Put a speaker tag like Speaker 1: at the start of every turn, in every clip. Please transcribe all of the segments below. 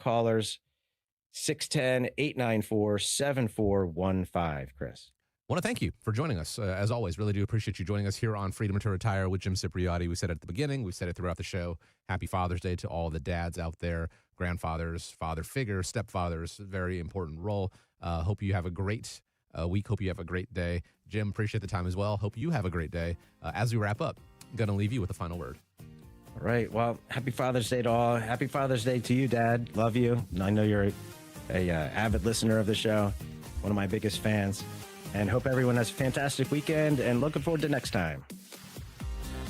Speaker 1: callers. 610-894-7415, Chris.
Speaker 2: I want to thank you for joining us. As always, really do appreciate you joining us here on Freedom to Retire with Jim Cipriotti. We said it at the beginning. We've said it throughout the show. Happy Father's Day to all the dads out there, grandfathers, father figures, stepfathers, very important role. Hope you have a great week. Hope you have a great day. Jim, appreciate the time as well. Hope you have a great day. As we wrap up, I'm going to leave you with a final word.
Speaker 1: All right. Well, happy Father's Day to all. Happy Father's Day to you, Dad. Love you. I know you're a avid listener of the show, one of my biggest fans. And hope everyone has a fantastic weekend and looking forward to next time.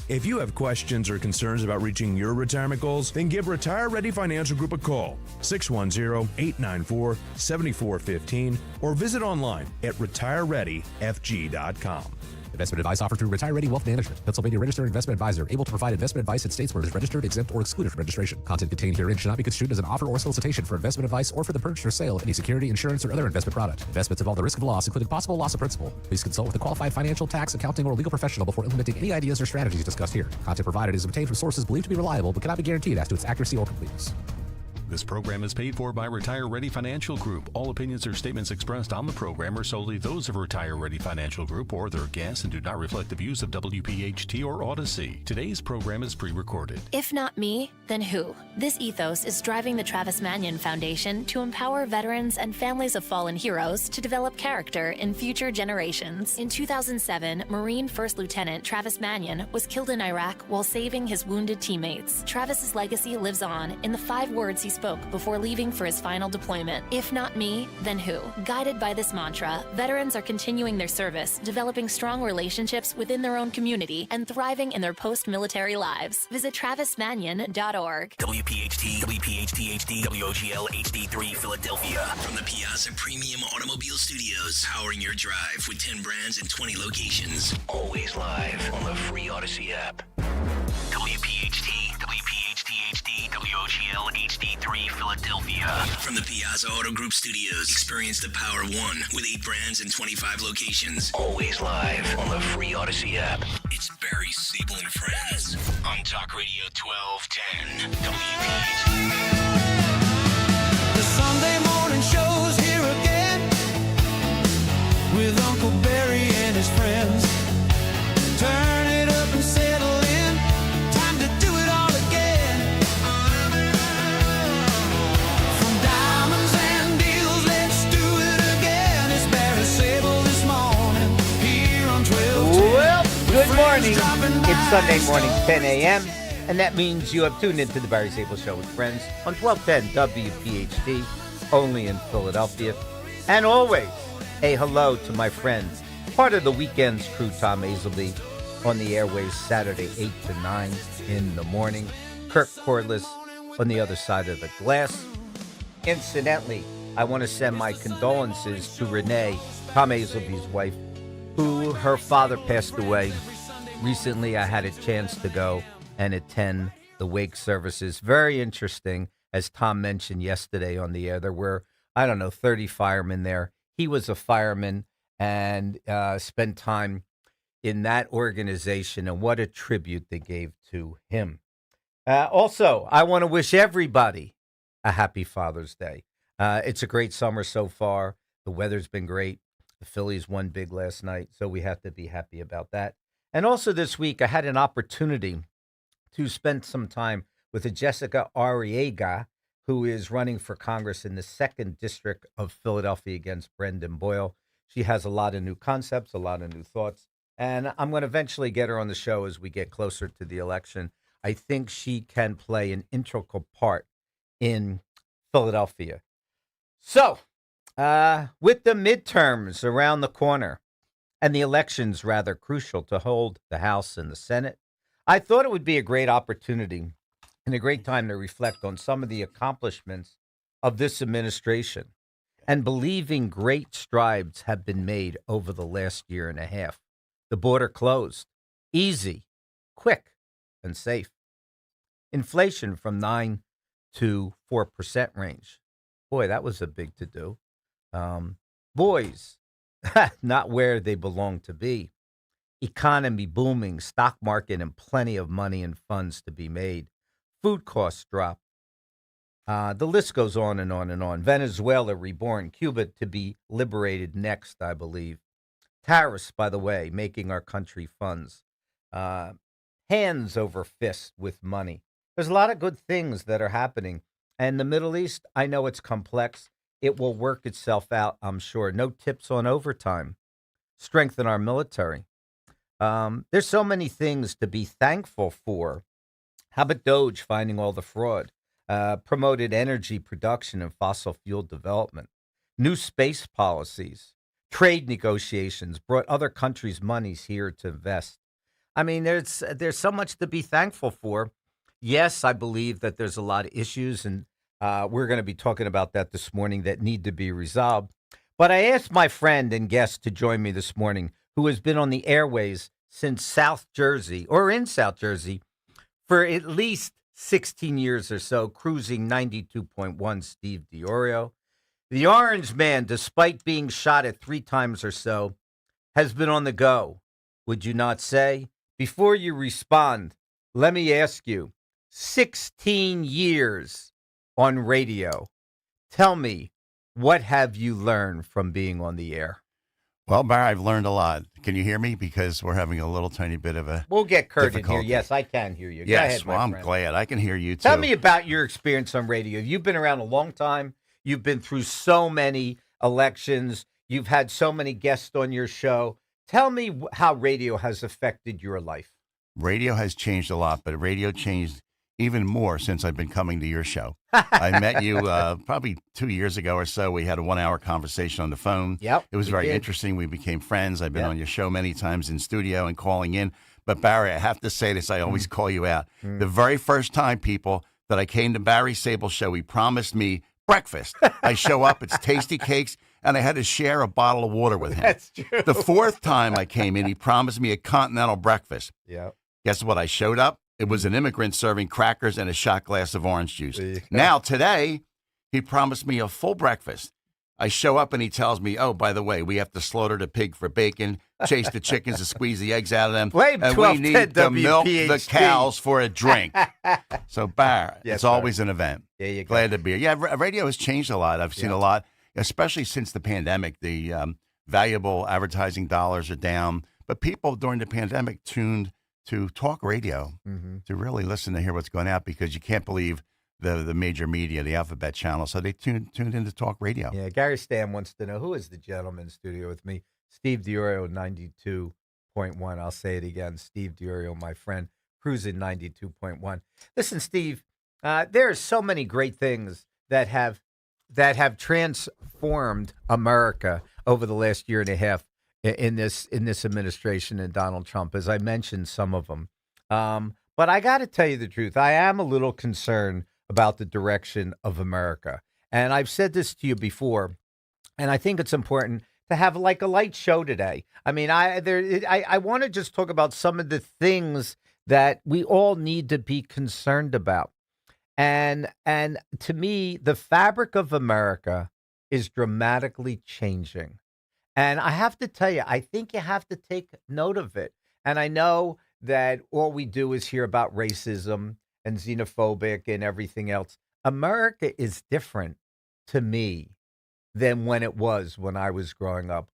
Speaker 3: If you have questions or concerns about reaching your retirement goals, then give Retire Ready Financial Group a call, 610-894-7415, or visit online at retirereadyfg.com.
Speaker 2: Investment advice offered through Retire Ready Wealth Management, Pennsylvania Registered Investment Advisor, able to provide investment advice in states where it is registered, exempt, or excluded from registration. Content contained herein should not be construed as an offer or solicitation for investment advice or for the purchase or sale of any security, insurance, or other investment product. Investments involve the risk of loss, including possible loss of principal. Please consult with a qualified financial, tax, accounting, or legal professional before implementing any ideas or strategies discussed here. Content provided is obtained from sources believed to be reliable but cannot be guaranteed as to its accuracy or completeness.
Speaker 4: This program is paid for by Retire Ready Financial Group. All opinions or statements expressed on the program are solely those of Retire Ready Financial Group or their guests and do not reflect the views of WPHT or Odyssey. Today's program is pre-recorded.
Speaker 5: If not me, then who? This ethos is driving the Travis Manion Foundation to empower veterans and families of fallen heroes to develop character in future generations. In 2007, Marine First Lieutenant Travis Manion was killed in Iraq while saving his wounded teammates. Travis's legacy lives on in the 5 words he spoke before leaving for his final deployment. If not me, then who? Guided by this mantra, veterans are continuing their service, developing strong relationships within their own community, and thriving in their post-military lives. Visit travismanion.org.
Speaker 6: WPHT, WPHT HD, WOGL HD3 Philadelphia. From the Piazza Premium Automobile Studios, powering your drive with 10 brands and 20 locations. Always live on the free Odyssey app. WPHT, WPHT HD, WOGL HD3 Philadelphia. From the Piazza Auto Group Studios, experience the power of one with 8 brands and 25 locations. Always live on the free Odyssey app. It's Barry, Sable, and Friends on Talk Radio 1210 WPHT.
Speaker 7: The Sunday morning show's here again with Uncle Barry and his friends. Turn it up and settle in. Time to do it all again. From diamonds and deals, let's do it again. It's Barry Sable this morning here on 1210.
Speaker 8: Well, good morning. It's Sunday morning, 10 a.m., and that means you have tuned into the Barry Sable Show with Friends on 1210 WPHT, only in Philadelphia. And always, a hello to my friends, part of the weekend's crew, Tom Hazelby, on the airways Saturday 8 to 9 in the morning. Kirk Cordless on the other side of the glass. Incidentally, I want to send my condolences to Renee, Tom Hazelby's wife, who her father passed away. Recently, I had a chance to go and attend the wake services. Very interesting. As Tom mentioned yesterday on the air, there were, 30 firemen there. He was a fireman and spent time in that organization, and what a tribute they gave to him. Also, I want to wish everybody a happy Father's Day. It's a great summer so far. The weather's been great. The Phillies won big last night, so we have to be happy about that. And also this week, I had an opportunity to spend some time with a Jessica Arriaga, who is running for Congress in the 2nd District of Philadelphia against Brendan Boyle. She has a lot of new concepts, a lot of new thoughts. And I'm going to eventually get her on the show as we get closer to the election. I think she can play an integral part in Philadelphia. So, with the midterms around the corner and the elections rather crucial to hold the House and the Senate, I thought it would be a great opportunity and a great time to reflect on some of the accomplishments of this administration and believing great strides have been made over the last year and a half. The border closed. Easy, quick, and safe. Inflation from 9 to 4% range. Boy, that was a big to-do. Boys, not where they belong to be. Economy booming, stock market, and plenty of money and funds to be made. Food costs drop. The list goes on and on and on. Venezuela reborn, Cuba to be liberated next, I believe. Tariffs, by the way, making our country funds. Hands over fist with money. There's a lot of good things that are happening. And the Middle East, I know it's complex. It will work itself out, I'm sure. No tips on overtime. Strengthen our military. There's so many things to be thankful for. How about Doge finding all the fraud? Promoted energy production and fossil fuel development. New space policies. Trade negotiations brought other countries' monies here to invest. I mean, there's so much to be thankful for. Yes, I believe that there's a lot of issues, and we're going to be talking about that this morning that need to be resolved. But I asked my friend and guest to join me this morning, who has been on the airways since South Jersey, or in South Jersey, for at least 16 years or so, cruising 92.1, Steve DiOrio. The Orange Man, despite being shot at 3 times or so, has been on the go, would you not say? Before you respond, let me ask you, 16 years on radio. Tell me, what have you learned from being on the air?
Speaker 9: Well, Barry, I've learned a lot. Can you hear me? Because we're having a little tiny bit of a
Speaker 8: We'll get Kurt in
Speaker 9: difficulty.
Speaker 8: here. Yes, I can hear you. Go
Speaker 9: Yes,
Speaker 8: ahead, my
Speaker 9: well, I'm
Speaker 8: friend.
Speaker 9: glad. I can hear you, too.
Speaker 8: Tell me about your experience on radio. You've been around a long time. You've been through so many elections. You've had so many guests on your show. Tell me how radio has affected your life.
Speaker 9: Radio has changed a lot, but radio changed even more since I've been coming to your show. I met you probably 2 years ago or so. We had a 1-hour conversation on the phone.
Speaker 8: Yep,
Speaker 9: It was
Speaker 8: we
Speaker 9: very
Speaker 8: did.
Speaker 9: interesting. We became friends. I've been
Speaker 8: Yep.
Speaker 9: on your show many times in studio and calling in. But Barry, I have to say this. I always call you out. The very first time, people, that I came to Barry Sable's show, he promised me breakfast. I show up, it's tasty cakes, and I had to share a bottle of water with him.
Speaker 8: That's true.
Speaker 9: The fourth time I came in, he promised me a continental breakfast.
Speaker 8: Yeah.
Speaker 9: Guess what? I showed up. It was an immigrant serving crackers and a shot glass of orange juice. Now, today, he promised me a full breakfast. I show up and he tells me, oh, by the way, we have to slaughter the pig for bacon, chase the chickens to squeeze the eggs out of them,
Speaker 8: Blame
Speaker 9: and we
Speaker 8: 1210
Speaker 9: need to milk the
Speaker 8: WPHT.
Speaker 9: cows for a drink. So, Bar,
Speaker 8: Yes,
Speaker 9: it's
Speaker 8: sir.
Speaker 9: always an event.
Speaker 8: There you go.
Speaker 9: Glad to be here. Yeah, radio has changed a lot. I've seen a lot, especially since the pandemic. The valuable advertising dollars are down, but people during the pandemic tuned to talk radio to really listen to hear what's going out because you can't believe the major media, the alphabet channel. So they tuned into talk radio.
Speaker 8: Yeah, Gary Stam wants to know, who is the gentleman in studio with me? Steve DiOrio, 92.1. I'll say it again. Steve DiOrio, my friend, cruising 92.1. Listen, Steve, there are so many great things that have transformed America over the last year and a half in this administration and Donald Trump, as I mentioned some of them. But I got to tell you the truth. I am a little concerned about the direction of America. And I've said this to you before, and I think it's important to have like a light show today. I mean, I want to just talk about some of the things that we all need to be concerned about. And to me, the fabric of America is dramatically changing. And I have to tell you, I think you have to take note of it. And I know that all we do is hear about racism and xenophobic and everything else. America is different to me than when it was when I was growing up.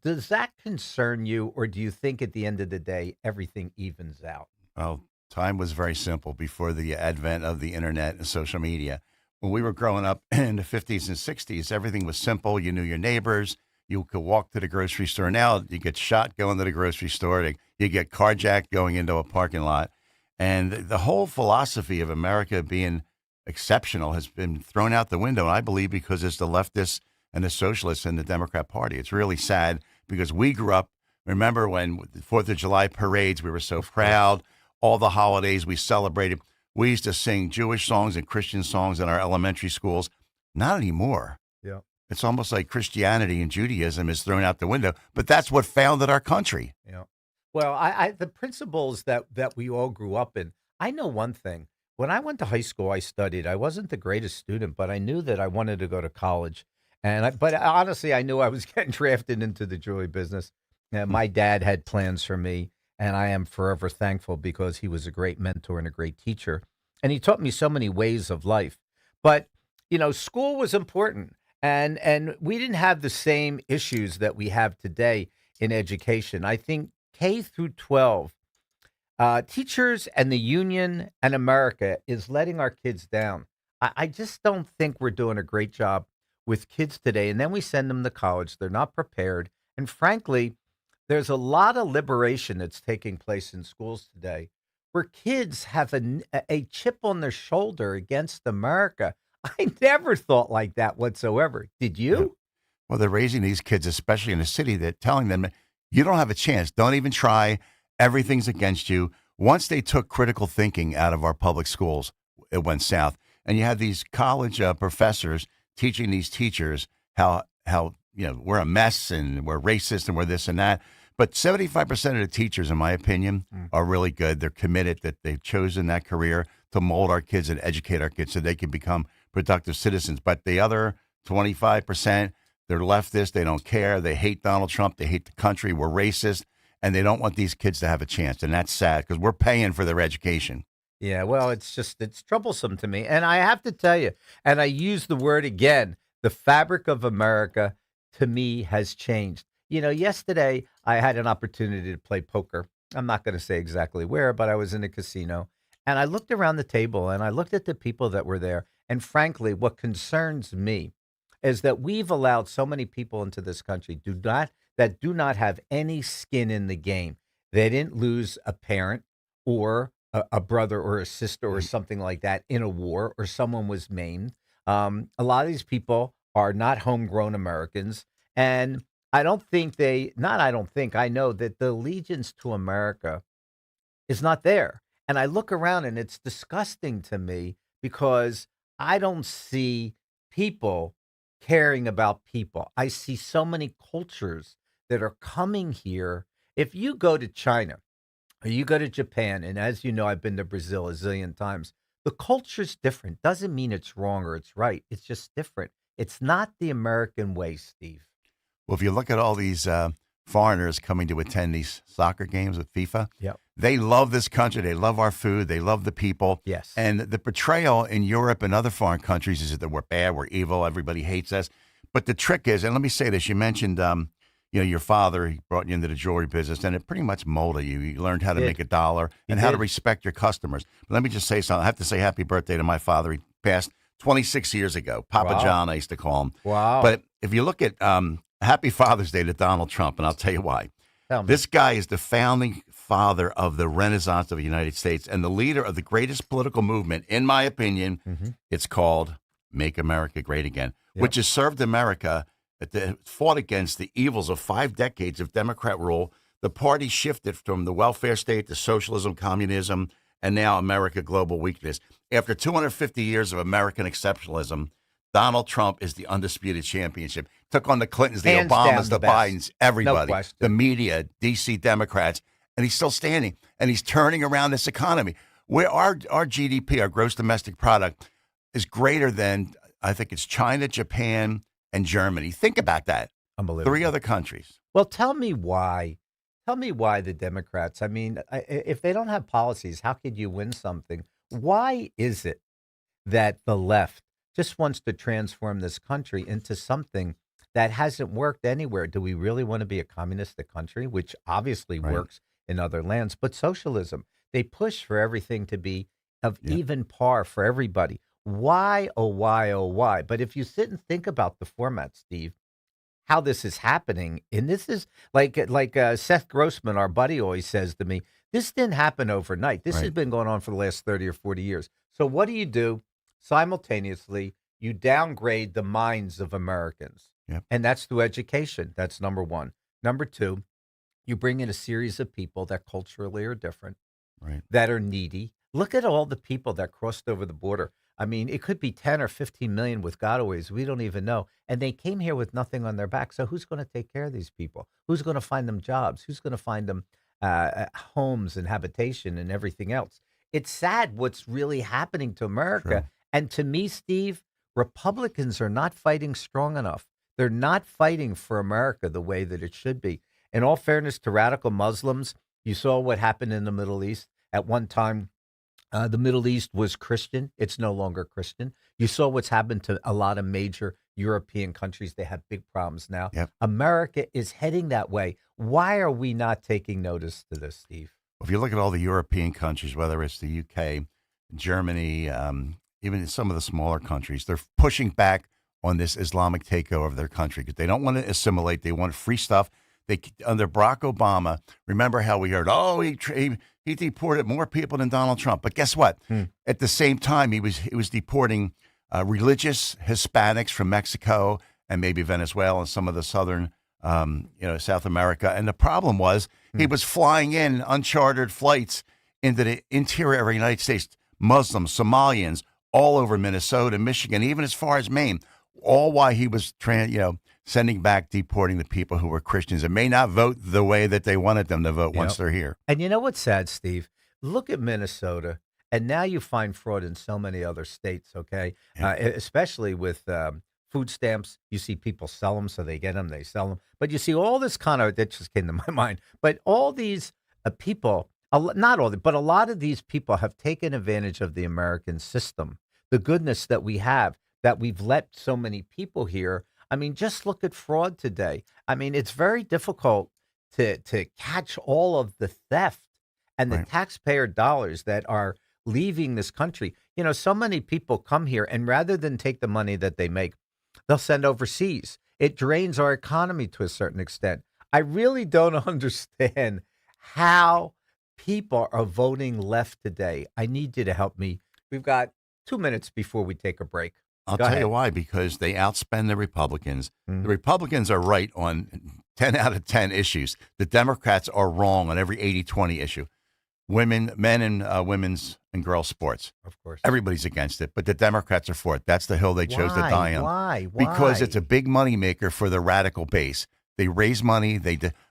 Speaker 8: Does that concern you, or do you think at the end of the day, everything evens out?
Speaker 9: Well, time was very simple before the advent of the internet and social media. When we were growing up in the 50s and 60s, everything was simple. You knew your neighbors. You could walk to the grocery store. Now you get shot going to the grocery store. You get carjacked going into a parking lot. And the whole philosophy of America being exceptional has been thrown out the window, I believe, because it's the leftists and the socialists and the Democrat Party. It's really sad because we grew up, remember when the 4th of July parades, we were so proud. All the holidays we celebrated. We used to sing Jewish songs and Christian songs in our elementary schools. Not anymore.
Speaker 8: Yeah.
Speaker 9: It's almost like Christianity and Judaism is thrown out the window, but that's what founded our country.
Speaker 8: Yeah. Well, I the principles that we all grew up in. I know one thing. When I went to high school, I studied. I wasn't the greatest student, but I knew that I wanted to go to college. But honestly, I knew I was getting drafted into the jewelry business. And my dad had plans for me, and I am forever thankful because he was a great mentor and a great teacher. And he taught me so many ways of life. But school was important, and we didn't have the same issues that we have today in education. I think K through 12, teachers and the union and America is letting our kids down. I just don't think we're doing a great job with kids today. And then we send them to college. They're not prepared. And frankly, there's a lot of liberation that's taking place in schools today where kids have a chip on their shoulder against America. I never thought like that whatsoever. Did
Speaker 9: Yeah.
Speaker 8: you?
Speaker 9: Well, they're raising these kids, especially in the city, that telling them you don't have a chance. Don't even try. Everything's against you. Once they took critical thinking out of our public schools, it went south. And you have these college professors teaching these teachers how we're a mess and we're racist and we're this and that. But 75% of the teachers, in my opinion, are really good. They're committed that they've chosen that career to mold our kids and educate our kids so they can become productive citizens. But the other 25%, they're leftist. They don't care. They hate Donald Trump. They hate the country. We're racist. And they don't want these kids to have a chance. And that's sad because we're paying for their education.
Speaker 8: Yeah, well, it's troublesome to me. And I have to tell you, and I use the word again, the fabric of America to me has changed. Yesterday I had an opportunity to play poker. I'm not going to say exactly where, but I was in a casino and I looked around the table and I looked at the people that were there. And frankly, what concerns me is that we've allowed so many people into this country that do not have any skin in the game. They didn't lose a parent or a brother or a sister or something like that in a war, or someone was maimed. A lot of these people are not homegrown Americans. And I know that the allegiance to America is not there. And I look around and it's disgusting to me because I don't see people caring about people. I see so many cultures that are coming here. If you go to China, or you go to Japan, and as you know, I've been to Brazil a zillion times. The culture's different. Doesn't mean it's wrong or it's right. It's just different. It's not the American way, Steve.
Speaker 9: Well, if you look at all these foreigners coming to attend these soccer games with FIFA,
Speaker 8: Yep.
Speaker 9: they love this country. They love our food. They love the people.
Speaker 8: Yes.
Speaker 9: And the portrayal in Europe and other foreign countries is that we're bad, we're evil, everybody hates us. But the trick is, and let me say this, you mentioned your father, he brought you into the jewelry business, and it pretty much molded you. You learned how to make a dollar and how to respect your customers. But let me just say something. I have to say happy birthday to my father. He passed 26 years ago. Papa John, I used to call him.
Speaker 8: Wow.
Speaker 9: But if you look at Happy Father's Day to Donald Trump, and I'll tell you why.
Speaker 8: Tell me.
Speaker 9: This guy is the founding father of the Renaissance of the United States and the leader of the greatest political movement, in my opinion. It's called Make America Great Again, which has served America. Fought against the evils of 5 decades of Democrat rule. The party shifted from the welfare state to socialism, communism, and now America global weakness. After 250 years of American exceptionalism, Donald Trump is the undisputed championship. Took on the Clintons, the
Speaker 8: Hands down
Speaker 9: Obamas,
Speaker 8: the
Speaker 9: the
Speaker 8: best.
Speaker 9: Bidens, everybody,
Speaker 8: No question.
Speaker 9: the media, D.C. Democrats, and he's still standing. And he's turning around this economy. Where our GDP, our gross domestic product, is greater than, I think it's China, Japan, and Germany. Think about that.
Speaker 8: Unbelievable.
Speaker 9: 3 other countries.
Speaker 8: Well, tell me why. Tell me why the Democrats, I mean, if they don't have policies, how could you win something? Why is it that the left just wants to transform this country into something that hasn't worked anywhere? Do we really want to be a communistic country, which obviously works in other lands? But socialism, they push for everything to be of even par for everybody. Why, oh, why, oh, why? But if you sit and think about the format, Steve, how this is happening, and this is like Seth Grossman, our buddy, always says to me, this didn't happen overnight. This has been going on for the last 30 or 40 years. So what do? Simultaneously, you downgrade the minds of Americans.
Speaker 9: Yep.
Speaker 8: And that's through education. That's number one. Number two, you bring in a series of people that culturally are different, that are needy. Look at all the people that crossed over the border. I mean, it could be 10 or 15 million with gotaways. We don't even know. And they came here with nothing on their back. So who's going to take care of these people? Who's going to find them jobs? Who's going to find them homes and habitation and everything else? It's sad what's really happening to America.
Speaker 9: True.
Speaker 8: And to me, Steve, Republicans are not fighting strong enough. They're not fighting for America the way that it should be. In all fairness to radical Muslims, you saw what happened in the Middle East. At one time, The Middle East was Christian. It's no longer Christian. You saw what's happened to a lot of major European countries. They have big problems now.
Speaker 9: Yep.
Speaker 8: America is heading that way. Why are we not taking notice to this, Steve?
Speaker 9: If you look at all the European countries, whether it's the UK, Germany, even some of the smaller countries, they're pushing back on this Islamic takeover of their country because they don't want to assimilate. They want free stuff. They under Barack Obama, remember how we heard, he deported more people than Donald Trump. But guess what? At the same time, he was deporting religious Hispanics from Mexico and maybe Venezuela and some of the southern, South America. And the problem was he was flying in unchartered flights into the interior of the United States, Muslims, Somalians, all over Minnesota, Michigan, even as far as Maine, all while he was sending back, deporting the people who were Christians and may not vote the way that they wanted them to vote once they're here.
Speaker 8: And you know what's sad, Steve? Look at Minnesota, and now you find fraud in so many other states, okay? Especially with food stamps. You see people sell them, so they get them, they sell them. But you see all this that just came to my mind. But all these people, not all, but a lot of these people have taken advantage of the American system, the goodness that we have, that we've let so many people here. I mean, just look at fraud today. I mean, it's very difficult to catch all of the theft and the taxpayer dollars that are leaving this country. So many people come here, and rather than take the money that they make, they'll send overseas. It drains our economy to a certain extent. I really don't understand how people are voting left today. I need you to help me. We've got 2 minutes before we take a break.
Speaker 9: I'll tell you why, because they outspend the Republicans. The Republicans are right on 10 out of 10 issues. The Democrats are wrong on every 80-20 issue. Men and women's and girls sports. Of course. Everybody's against it, but the Democrats are for it. That's the hill they chose to die on.
Speaker 8: Why?
Speaker 9: Because it's a big moneymaker for the radical base. They raise money.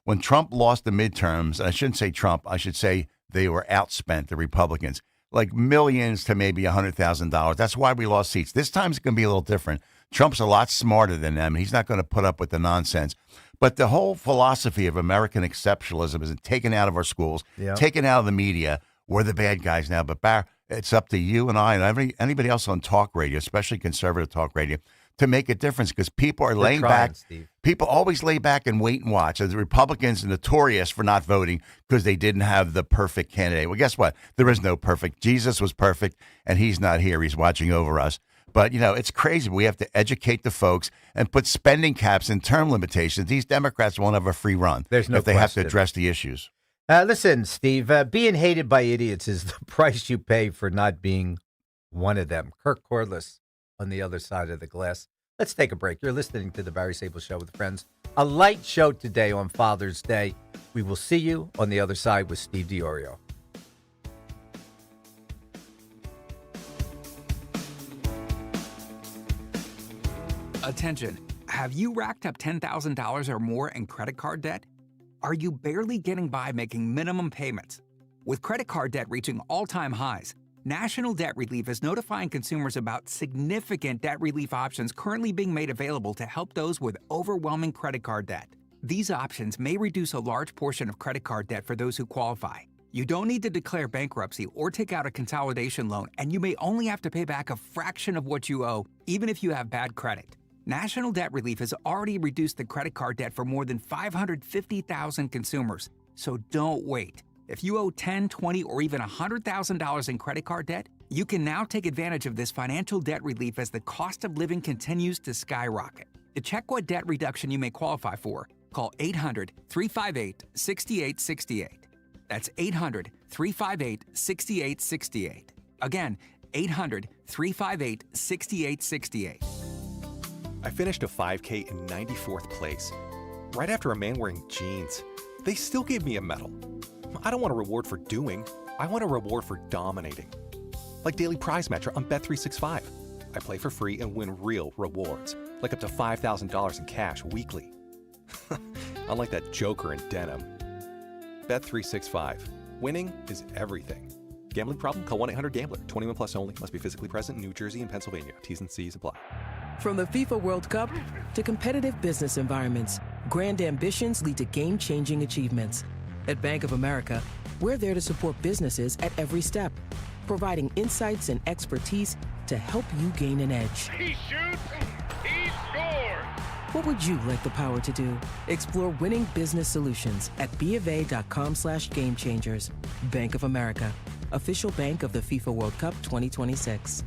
Speaker 9: When Trump lost the midterms, and I shouldn't say Trump, I should say they were outspent, the Republicans. Like millions to maybe $100,000. That's why we lost seats. This time it's going to be a little different. Trump's a lot smarter than them. He's not going to put up with the nonsense. But the whole philosophy of American exceptionalism is taken out of our schools, taken out of the media. We're the bad guys now. But it's up to you and I and anybody else on talk radio, especially conservative talk radio, to make a difference because people are laying back. Steve. People always lay back and wait and watch. The Republicans are notorious for not voting because they didn't have the perfect candidate. Well, guess what? There is no perfect. Jesus was perfect, and he's not here. He's watching over us. But, it's crazy. We have to educate the folks and put spending caps and term limitations. These Democrats won't have a free run
Speaker 8: if
Speaker 9: they have to address the issues.
Speaker 8: Listen, Steve, being hated by idiots is the price you pay for not being one of them. Kirk Cordless on the other side of the glass. Let's take a break. You're listening to the Barry Sable Show with friends. A light show today on Father's Day. We will see you on the other side with Steve DiOrio.
Speaker 10: Attention. Have you racked up $10,000 or more in credit card debt? Are you barely getting by making minimum payments? With credit card debt reaching all-time highs, National Debt Relief is notifying consumers about significant debt relief options currently being made available to help those with overwhelming credit card debt. These options may reduce a large portion of credit card debt for those who qualify. You don't need to declare bankruptcy or take out a consolidation loan, and you may only have to pay back a fraction of what you owe, even if you have bad credit. National Debt Relief has already reduced the credit card debt for more than 550,000 consumers, so don't wait. If you owe $10,000, $20,000, or even $100,000 in credit card debt, you can now take advantage of this financial debt relief as the cost of living continues to skyrocket. To check what debt reduction you may qualify for, call 800-358-6868. That's 800-358-6868. Again, 800-358-6868.
Speaker 11: I finished a 5K in 94th place. Right after a man wearing jeans. They still gave me a medal. I don't want a reward for doing. I want a reward for dominating. Like Daily Prize Matcher on Bet365. I play for free and win real rewards, like up to $5,000 in cash weekly. Unlike that joker in denim. Bet365. Winning is everything. Gambling problem? Call 1-800-GAMBLER. 21 plus only. Must be physically present in New Jersey and Pennsylvania. T's and C's apply.
Speaker 12: From the FIFA World Cup to competitive business environments, grand ambitions lead to game-changing achievements. At Bank of America, we're there to support businesses at every step. providing insights and expertise to help you gain an edge.
Speaker 13: He shoots, he scores!
Speaker 12: What would you like the power to do? Explore winning business solutions at BofA.com/gamechangers. Bank of America, official bank of the FIFA World Cup 2026.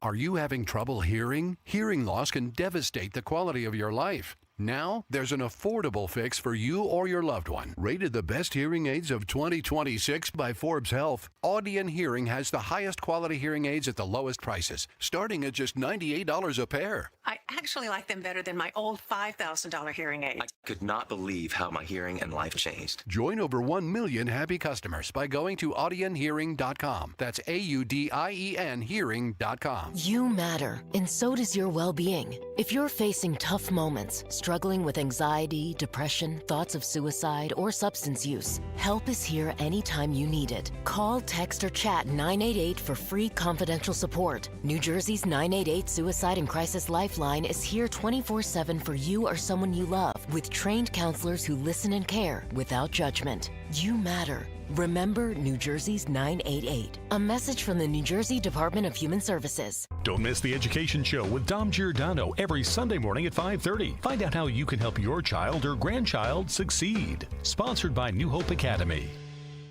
Speaker 14: Are you having trouble hearing? Hearing loss can devastate the quality of your life. Now, there's an affordable fix for you or your loved one. Rated the best hearing aids of 2026 by Forbes Health, Audion Hearing has the highest quality hearing aids at the lowest prices, starting at just $98 a pair.
Speaker 15: I actually like them better than my old $5,000 hearing aid.
Speaker 16: I could not believe how my hearing and life changed.
Speaker 14: Join over 1 million happy customers by going to audionhearing.com. That's AUDIEN hearing.com.
Speaker 17: You matter, and so does your well-being. If you're facing tough moments, struggling with anxiety, depression, thoughts of suicide, or substance use, help is here anytime you need it. Call, text, or chat 988 for free confidential support. New Jersey's 988 Suicide and Crisis Lifeline is here 24/7 for you or someone you love, with trained counselors who listen and care without judgment. You matter. Remember New Jersey's 988. A message from the New Jersey Department of Human Services.
Speaker 4: Don't miss the Education Show with Dom Giordano every Sunday morning at 5:30. Find out how you can help your child or grandchild succeed. Sponsored by New Hope Academy.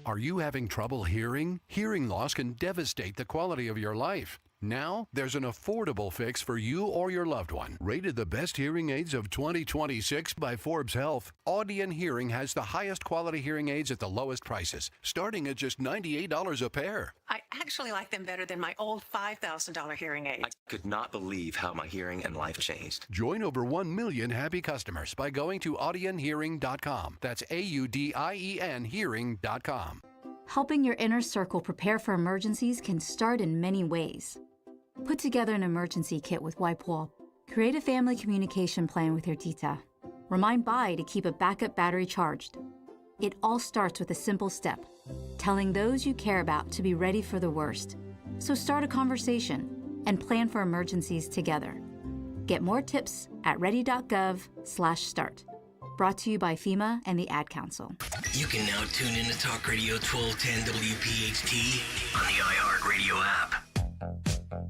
Speaker 14: Are you having trouble hearing? Hearing loss can devastate the quality of your life. Now, there's an affordable fix for you or your loved one. Rated the best hearing aids of 2026 by Forbes Health, Audion Hearing has the highest quality hearing aids at the lowest prices, starting at just $98 a pair.
Speaker 15: I actually like them better than my old $5,000 hearing aid.
Speaker 16: I could not believe how my hearing and life changed.
Speaker 14: Join over 1 million happy customers by going to audionhearing.com. That's AUDIEN hearing.com.
Speaker 18: Helping your inner circle prepare for emergencies can start in many ways. Put together an emergency kit with WipeWall. Create a family communication plan with your tita. Remind Bai to keep a backup battery charged. It all starts with a simple step, telling those you care about to be ready for the worst. So start a conversation and plan for emergencies together. Get more tips at ready.gov/start. Brought to you by FEMA and the Ad Council.
Speaker 6: You can now tune in to Talk Radio 1210 WPHT on the iHeartRadio app.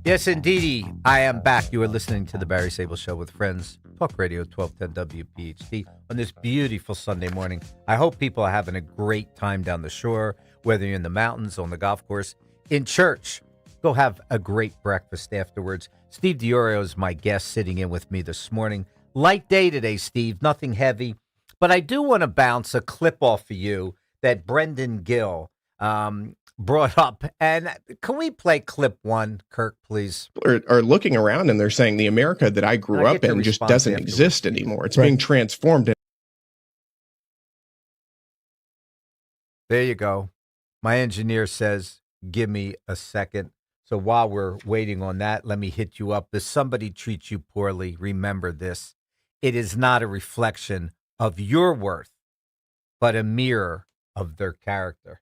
Speaker 8: Yes, indeedy. I am back. You are listening to the Barry Sable Show with friends. Talk Radio 1210 WPHT on this beautiful Sunday morning. I hope people are having a great time down the shore, whether you're in the mountains, on the golf course, in church. Go have a great breakfast afterwards. Steve DiOrio is my guest sitting in with me this morning. Light day today, Steve. Nothing heavy. But I do want to bounce a clip off of you that Brendan Gill brought up. And can we play clip one, Kirk, please?
Speaker 19: Are looking around and they're saying the America that I grew up in just doesn't exist anymore. It's being transformed.
Speaker 8: There you go. My engineer says, give me a second. So while we're waiting on that, let me hit you up. If somebody treats you poorly, remember this. It is not a reflection of your worth, but a mirror of their character.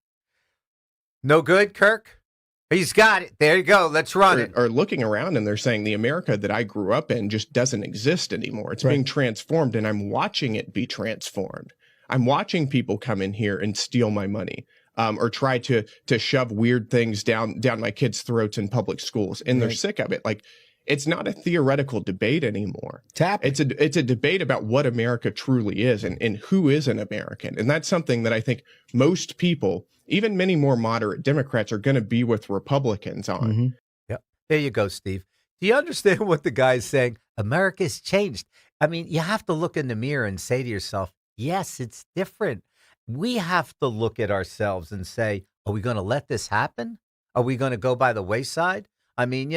Speaker 8: No good, Kirk? He's got it. There you go. Let's run it.
Speaker 19: Are looking around and they're saying the America that I grew up in just doesn't exist anymore. It's being transformed, and I'm watching it be transformed. I'm watching people come in here and steal my money. Or try to shove weird things down my kids' throats in public schools, and they're sick of it. Like, it's not a theoretical debate anymore. It's a debate about what America truly is and who is an American. And that's something that I think most people, even many more moderate Democrats, are going to be with Republicans on.
Speaker 8: Mm-hmm. Yep. There you go, Steve. Do you understand what the guy's saying? America's changed. I mean, you have to look in the mirror and say to yourself, yes, it's different. We have to look at ourselves and say, are we going to let this happen? Are we going to go by the wayside? I mean,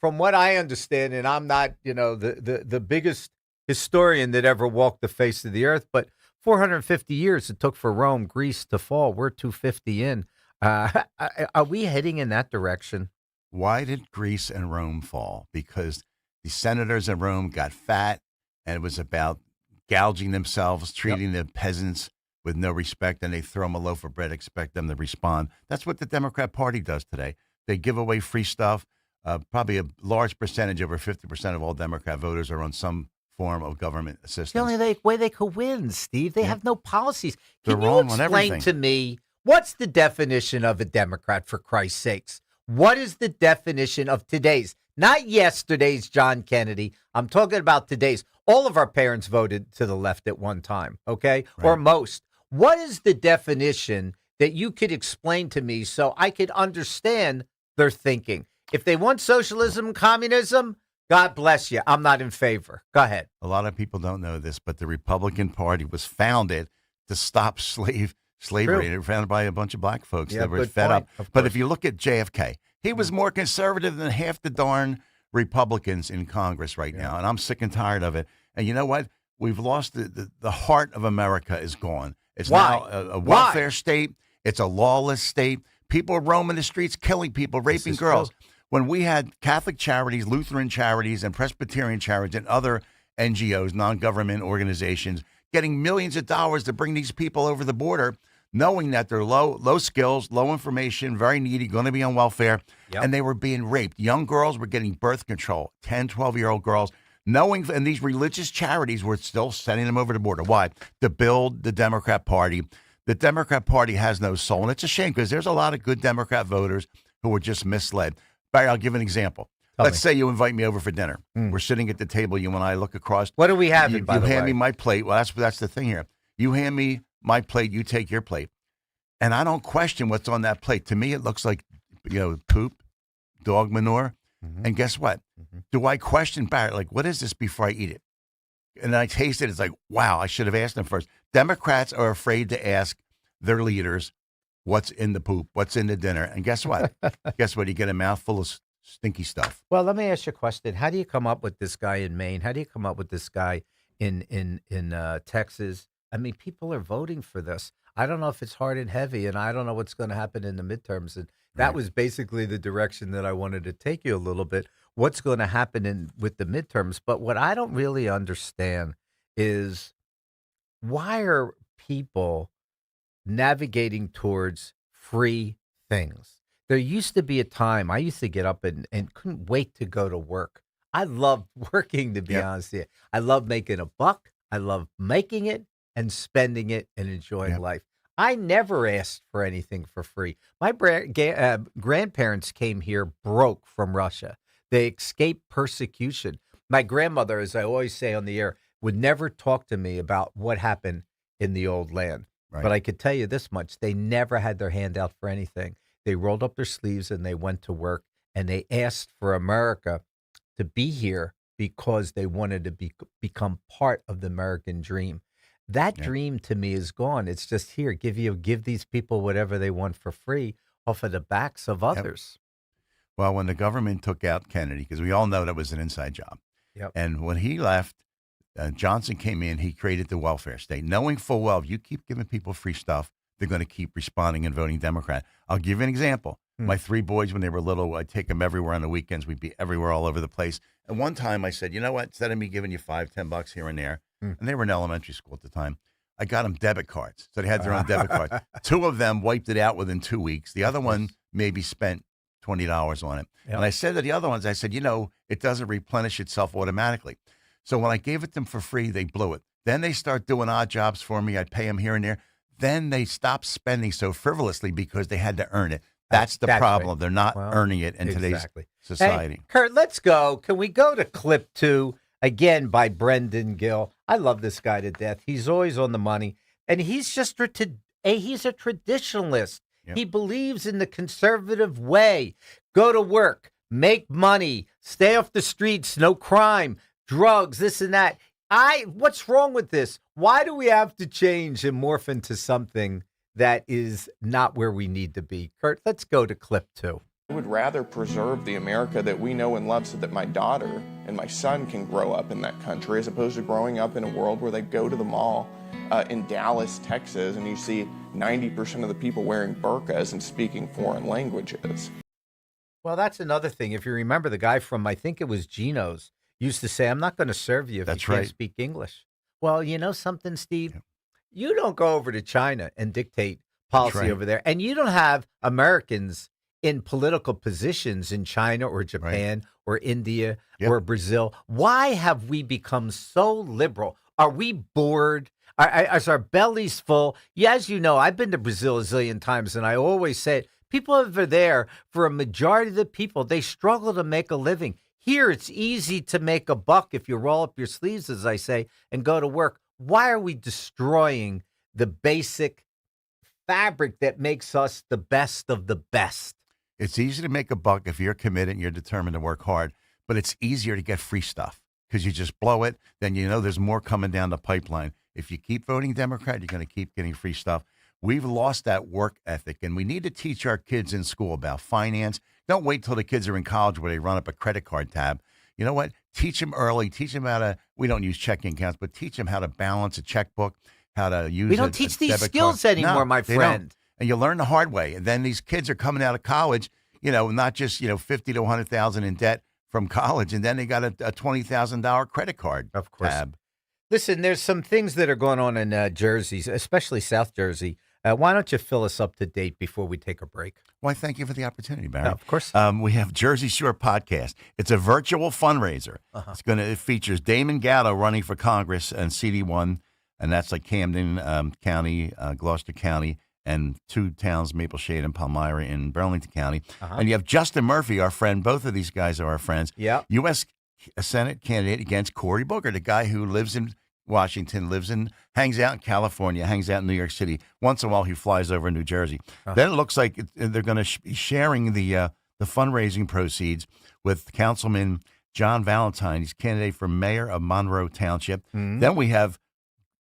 Speaker 8: from what I understand, and I'm not, the biggest historian that ever walked the face of the earth, but 450 years it took for Rome, Greece to fall. We're 250 in. Are we heading in that direction?
Speaker 9: Why did Greece and Rome fall? Because the senators in Rome got fat, and it was about gouging themselves, treating the peasants with no respect, and they throw them a loaf of bread, expect them to respond. That's what the Democrat Party does today. They give away free stuff. Probably a large percentage, over 50% of all Democrat voters are on some form of government assistance.
Speaker 8: The only way they could win, Steve. They have no policies.
Speaker 9: They're
Speaker 8: Can you
Speaker 9: wrong on
Speaker 8: explain
Speaker 9: everything.
Speaker 8: to me What's the definition of a Democrat, for Christ's sakes? What is the definition of today's? Not yesterday's John Kennedy. I'm talking about today's. All of our parents voted to the left at one time, okay?
Speaker 9: Right.
Speaker 8: Or most. What is the definition that you could explain to me so I could understand their thinking? If they want socialism and communism, God bless you. I'm not in favor. Go ahead.
Speaker 9: A lot of people don't know this, but the Republican Party was founded to stop slavery.
Speaker 8: True.
Speaker 9: It was founded by a bunch of black folks
Speaker 8: Yeah,
Speaker 9: that were
Speaker 8: good
Speaker 9: fed
Speaker 8: point,
Speaker 9: up.
Speaker 8: of
Speaker 9: But
Speaker 8: course.
Speaker 9: if you look at JFK, he was more conservative than half the darn Republicans in Congress right now, and I'm sick and tired of it. And you know what? We've lost the heart of America is gone. It's
Speaker 8: Why?
Speaker 9: now a
Speaker 8: Why?
Speaker 9: welfare state. It's a lawless state. People are roaming the streets, killing people, raping
Speaker 8: is
Speaker 9: girls.
Speaker 8: true.
Speaker 9: When we had Catholic charities, Lutheran charities, and Presbyterian charities, and other NGOs, non-government organizations, getting millions of dollars to bring these people over the border, knowing that they're low skills, low information, very needy, going to be on welfare, and they were being raped. Young girls were getting birth control, 10, 12-year-old girls, knowing, and these religious charities were still sending them over the border. Why? To build the Democrat Party. The Democrat Party has no soul, and it's a shame because there's a lot of good Democrat voters who were just misled. Barry, I'll give an example. Let's say you invite me over for dinner. We're sitting at the table. You and I look across.
Speaker 8: What are we having, by
Speaker 9: you
Speaker 8: the
Speaker 9: hand
Speaker 8: way?
Speaker 9: me my plate. Well, that's the thing here. You hand me my plate. You take your plate. And I don't question what's on that plate. To me, it looks like, poop, dog manure. And guess what? Do I question Barry, like, what is this before I eat it? And then I taste it. It's like, wow, I should have asked them first. Democrats are afraid to ask their leaders what's in the poop, what's in the dinner. And guess what? Guess what? You get a mouthful of stinky stuff.
Speaker 8: Well, let me ask you a question. How do you come up with this guy in Maine? How do you come up with this guy in Texas? I mean, people are voting for this. I don't know if it's hard and heavy, and I don't know what's going to happen in the midterms. And that was basically the direction that I wanted to take you a little bit. What's going to happen with the midterms? But what I don't really understand is why are people navigating towards free things? There used to be a time I used to get up and couldn't wait to go to work. I loved working, to be honest with you. I love making a buck. I love making it and spending it and enjoying life. I never asked for anything for free. My grandparents came here broke from Russia. They escaped persecution. My grandmother, as I always say on the air, would never talk to me about what happened in the old land.
Speaker 9: Right.
Speaker 8: But I could tell you this much. They never had their hand out for anything. They rolled up their sleeves and they went to work, and they asked for America to be here because they wanted to become part of the American dream. That dream to me is gone. It's just here. Give these people whatever they want for free off of the backs of others.
Speaker 9: Well, when the government took out Kennedy, because we all know that was an inside job. And when he left, Johnson came in, he created the welfare state, knowing full well, if you keep giving people free stuff, they're going to keep responding and voting Democrat. I'll give you an example. My three boys, when they were little, I'd take them everywhere on the weekends. We'd be everywhere all over the place. And one time I said, you know what? Instead of me giving you $5-10 here and there, and they were in elementary school at the time, I got them debit cards. So they had their own debit cards. Two of them wiped it out within 2 weeks. The other one maybe spent $20 on it. And I said to the other ones, I said, it doesn't replenish itself automatically. So when I gave it to them for free, they blew it. Then they start doing odd jobs for me. I'd pay them here and there. Then they stopped spending so frivolously because they had to earn it. That's the problem.
Speaker 8: Right.
Speaker 9: They're not earning it in today's society.
Speaker 8: Hey, Kurt, let's go. Can we go to clip 2 again by Brendan Gill? I love this guy to death. He's always on the money, and he's just he's a traditionalist. He believes in the conservative way. Go to work, make money, stay off the streets, no crime, drugs, this and that. What's wrong with this? Why do we have to change and morph into something that is not where we need to be? Kurt, let's go to clip 2.
Speaker 19: I would rather preserve the America that we know and love so that my daughter and my son can grow up in that country, as opposed to growing up in a world where they go to the mall in Dallas, Texas, and you see 90% of the people wearing burqas and speaking foreign languages.
Speaker 8: Well, that's another thing. If you remember, the guy from, I think it was Geno's, used to say, I'm not going to serve you if you can't speak English. Well, you know something, Steve? You don't go over to China and dictate policy over there. And you don't have Americans in political positions in China or Japan or India or Brazil. Why have we become so liberal? Are we bored? As our bellies full. Yeah, as you know, I've been to Brazil a zillion times, and I always say it. People over there, for a majority of the people, they struggle to make a living. Here, it's easy to make a buck if you roll up your sleeves, as I say, and go to work. Why are we destroying the basic fabric that makes us the best of the best?
Speaker 9: It's easy to make a buck if you're committed and you're determined to work hard, but it's easier to get free stuff because you just blow it. Then you know there's more coming down the pipeline. If you keep voting Democrat, you're going to keep getting free stuff. We've lost that work ethic, and we need to teach our kids in school about finance. Don't wait till the kids are in college where they run up a credit card tab. You know what? Teach them early. Teach them how to, we don't use checking accounts, but teach them how to balance a checkbook, how to use
Speaker 8: We don't teach these skills anymore, my friend.
Speaker 9: And you learn the hard way. And then these kids are coming out of college, not just, 50 to 100,000 in debt from college, and then they got a $20,000 credit card tab.
Speaker 8: Listen, there's some things that are going on in Jersey, especially South Jersey. Why don't you fill us up to date before we take a break?
Speaker 9: Well, thank you for the opportunity, Barry.
Speaker 8: Of course.
Speaker 9: We have Jersey Shore Podcast. It's a virtual fundraiser. It features Damon Gatto running for Congress and CD1, and that's like Camden County, Gloucester County, and two towns, Maple Shade and Palmyra in Burlington County. And you have Justin Murphy, our friend. Both of these guys are our friends.
Speaker 8: Yeah.
Speaker 9: U.S. Senate candidate against Cory Booker, the guy who lives in Washington, hangs out in California, hangs out in New York City. Once in a while, he flies over New Jersey. Then it looks like they're going to be sharing the fundraising proceeds with Councilman John Valentine. He's candidate for mayor of Monroe Township. Then we have,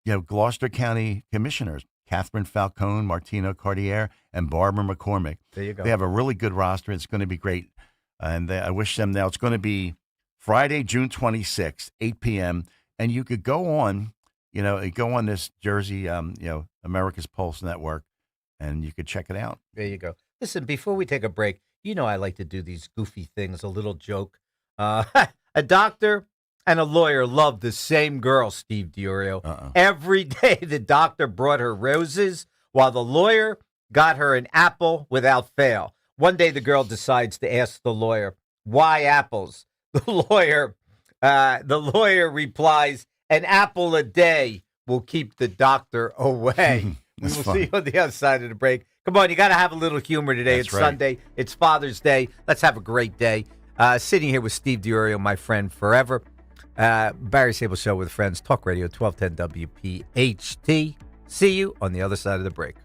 Speaker 9: Gloucester County commissioners, Catherine Falcone, Martino Cartier, and Barbara McCormick.
Speaker 8: There you go.
Speaker 9: They have a really good roster. It's going to be great. And I wish them now. It's going to be Friday, June 26th, 8 p.m., and you could go on, go on this Jersey, America's Pulse Network, and you could check it out.
Speaker 8: There you go. Listen, before we take a break, I like to do these goofy things, a little joke. A doctor and a lawyer love the same girl, Steve DiOrio. Every day the doctor brought her roses, while the lawyer got her an apple without fail. One day the girl decides to ask the lawyer, why apples? The lawyer replies, an apple a day will keep the doctor away. We will see you on the other side of the break. Come on, you got to have a little humor today. It's Sunday. It's Father's Day. Let's have a great day. Sitting here with Steve DiOrio, my friend forever. Barry Sable Show with Friends, Talk Radio, 1210 WPHT. See you on the other side of the break.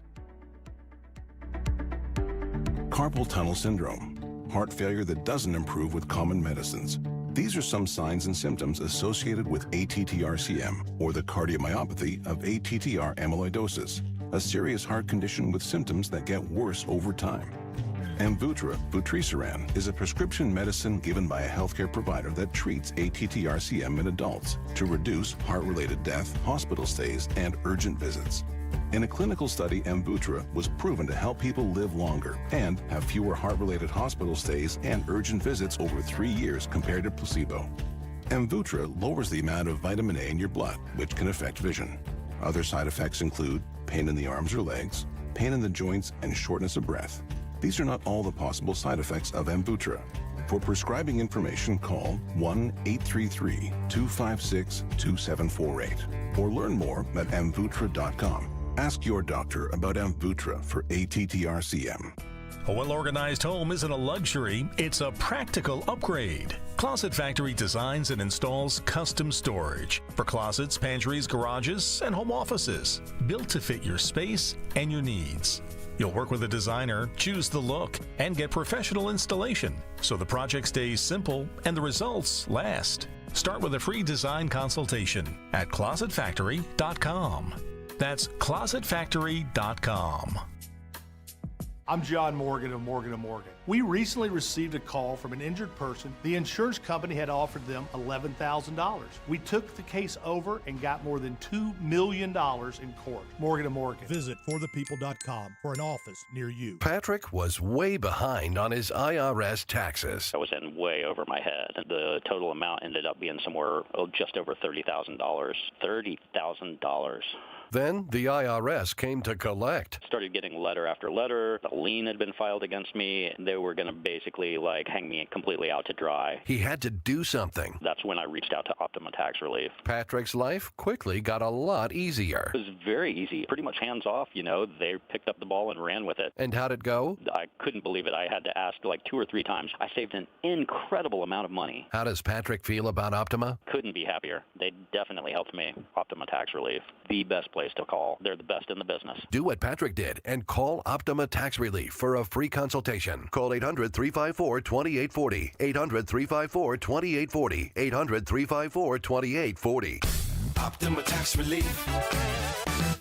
Speaker 20: Carpal tunnel syndrome, heart failure that doesn't improve with common medicines. These are some signs and symptoms associated with ATTR-CM, or the cardiomyopathy of ATTR amyloidosis, a serious heart condition with symptoms that get worse over time. Amvuttra, vutrisiran, is a prescription medicine given by a healthcare provider that treats ATTR-CM in adults to reduce heart-related death, hospital stays, and urgent visits. In a clinical study, Amvuttra was proven to help people live longer and have fewer heart-related hospital stays and urgent visits over 3 years compared to placebo. Amvuttra lowers the amount of vitamin A in your blood, which can affect vision. Other side effects include pain in the arms or legs, pain in the joints, and shortness of breath. These are not all the possible side effects of Amvuttra. For prescribing information, call 1-833-256-2748 or learn more at amvuttra.com. Ask your doctor about Amvuttra for ATTR-CM.
Speaker 4: A well-organized home isn't a luxury, it's a practical upgrade. Closet Factory designs and installs custom storage for closets, pantries, garages, and home offices, built to fit your space and your needs. You'll work with a designer, choose the look, and get professional installation, so the project stays simple and the results last. Start with a free design consultation at closetfactory.com. That's closetfactory.com.
Speaker 21: I'm John Morgan of Morgan & Morgan. We recently received a call from an injured person. The insurance company had offered them $11,000. We took the case over and got more than $2 million in court. Morgan & Morgan.
Speaker 22: Visit forthepeople.com for an office near you.
Speaker 23: Patrick was way behind on his IRS taxes.
Speaker 24: I was in way over my head. The total amount ended up being somewhere just over $30,000. $30,000.
Speaker 23: Then the IRS came to collect.
Speaker 24: Started getting letter after letter. A lien had been filed against me. They were going to basically hang me completely out to dry.
Speaker 23: He had to do something.
Speaker 24: That's when I reached out to Optima Tax Relief.
Speaker 23: Patrick's life quickly got a lot easier.
Speaker 24: It was very easy, pretty much hands off. They picked up the ball and ran with it.
Speaker 23: And how'd it go?
Speaker 24: I couldn't believe it. I had to ask 2 or 3 times. I saved an incredible amount of money.
Speaker 23: How does Patrick feel about Optima?
Speaker 24: Couldn't be happier. They definitely helped me. Optima Tax Relief, the best place to call. They're the best in the business.
Speaker 23: Do what Patrick did and call Optima Tax Relief for a free consultation. Call 800-354-2840. 800-354-2840. 800-354-2840.
Speaker 6: Optima Tax Relief.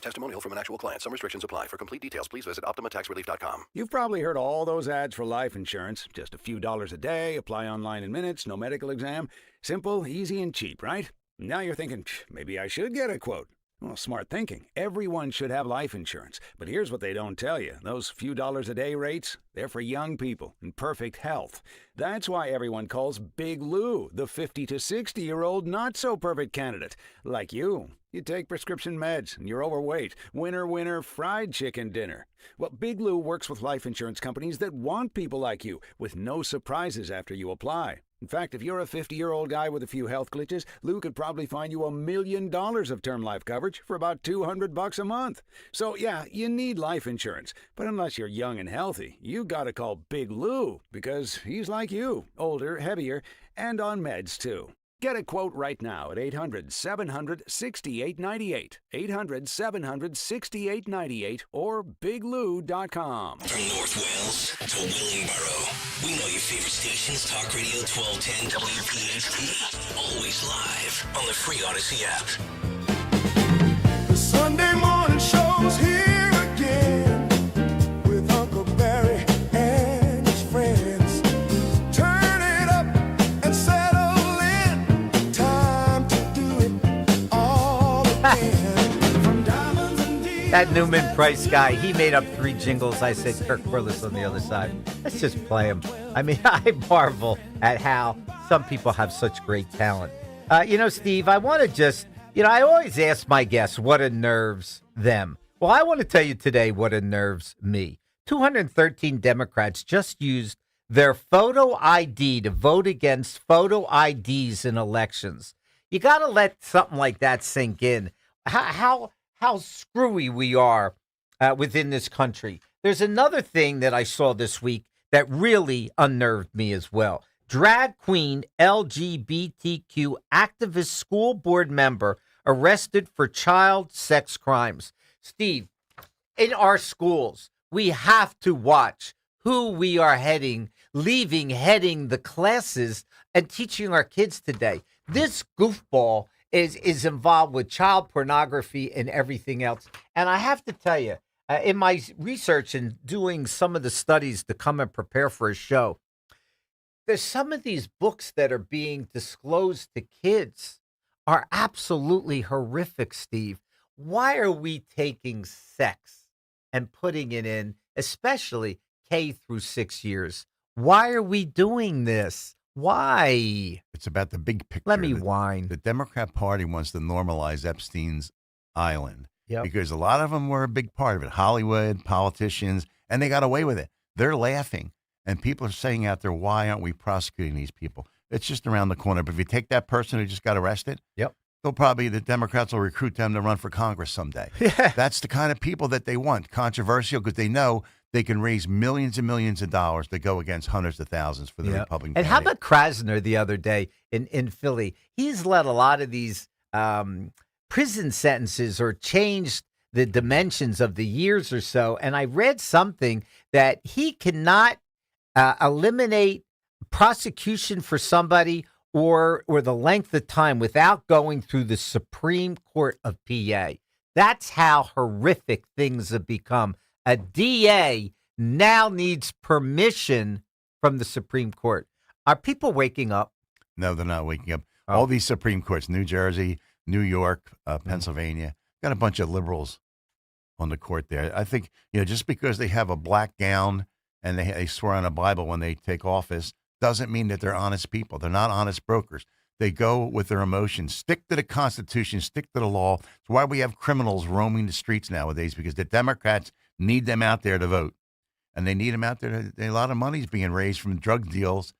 Speaker 23: Testimonial from an actual client. Some restrictions apply. For complete details, please visit OptimaTaxRelief.com.
Speaker 1: You've probably heard all those ads for life insurance. Just a few dollars a day, apply online in minutes, no medical exam. Simple, easy, and cheap, right? Now you're thinking, maybe I should get a quote. Well, smart thinking. Everyone should have life insurance. But here's what they don't tell you. Those few dollars a day rates, they're for young people in perfect health. That's why everyone calls Big Lou the 50 to 60-year-old not-so-perfect candidate. Like you. You take prescription meds and you're overweight. Winner, winner, fried chicken dinner. Well, Big Lou works with life insurance companies that want people like you with no surprises after you apply. In fact, if you're a 50-year-old guy with a few health glitches, Lou could probably find you $1 million of term life coverage for about $200 a month. So, yeah, you need life insurance. But unless you're young and healthy, you gotta call Big Lou because he's like you, older, heavier, and on meds, too. Get a quote right now at 800-700-6898, 800-700-6898, or biglou.com.
Speaker 6: From North Wales to Willingboro, we know your favorite stations, Talk Radio 1210 WPHT. Always live on the free Odyssey app.
Speaker 7: The Sunday morning show's here again with Uncle Barry and his friends. Turn it up and settle in. Time to do it all again. From diamonds and deals.
Speaker 8: That Newman Price guy, he made up 3 jingles. I said Kirk Corliss on the other side. Let's just play them. I mean, I marvel at how some people have such great talent. Steve, I want to just, I always ask my guests what unnerves them. Well, I want to tell you today what unnerves me. 213 Democrats just used their photo ID to vote against photo IDs in elections. You got to let something like that sink in. How screwy we are within this country. There's another thing that I saw this week that really unnerved me as well. Drag queen LGBTQ activist school board member arrested for child sex crimes. Steve, in our schools, we have to watch who we are heading the classes and teaching our kids today. This goofball is involved with child pornography and everything else. And I have to tell you, in my research and doing some of the studies to come and prepare for a show, there's some of these books that are being disclosed to kids are absolutely horrific, Steve. Why are we taking sex and putting it in, especially K through 6 years? Why are we doing this? Why?
Speaker 9: It's about the big picture.
Speaker 8: Let me whine.
Speaker 9: The Democrat Party wants to normalize Epstein's Island.
Speaker 8: Yep.
Speaker 9: Because a lot of them were a big part of it. Hollywood, politicians, and they got away with it. They're laughing. And people are saying out there, why aren't we prosecuting these people? It's just around the corner. But if you take that person who just got arrested, the Democrats will recruit them to run for Congress someday.
Speaker 8: Yeah.
Speaker 9: That's the kind of people that they want. Controversial because they know they can raise millions and millions of dollars to go against hundreds of thousands for the Republican
Speaker 8: And how
Speaker 9: candidate.
Speaker 8: about Krasner the other day in Philly? He's let a lot of these prison sentences or changed the dimensions of the years or so. And I read something that he cannot eliminate prosecution for somebody or the length of time without going through the Supreme Court of PA. That's how horrific things have become. A DA now needs permission from the Supreme Court. Are people waking up?
Speaker 9: No, they're not waking up. All these Supreme Courts, New Jersey, New York, Pennsylvania, got a bunch of liberals on the court there. I think, just because they have a black gown and they swear on a Bible when they take office doesn't mean that they're honest people. They're not honest brokers. They go with their emotions. Stick to the Constitution. Stick to the law. That's why we have criminals roaming the streets nowadays, because the Democrats need them out there to vote. And they need them out there. A lot of money is being raised from drug dealers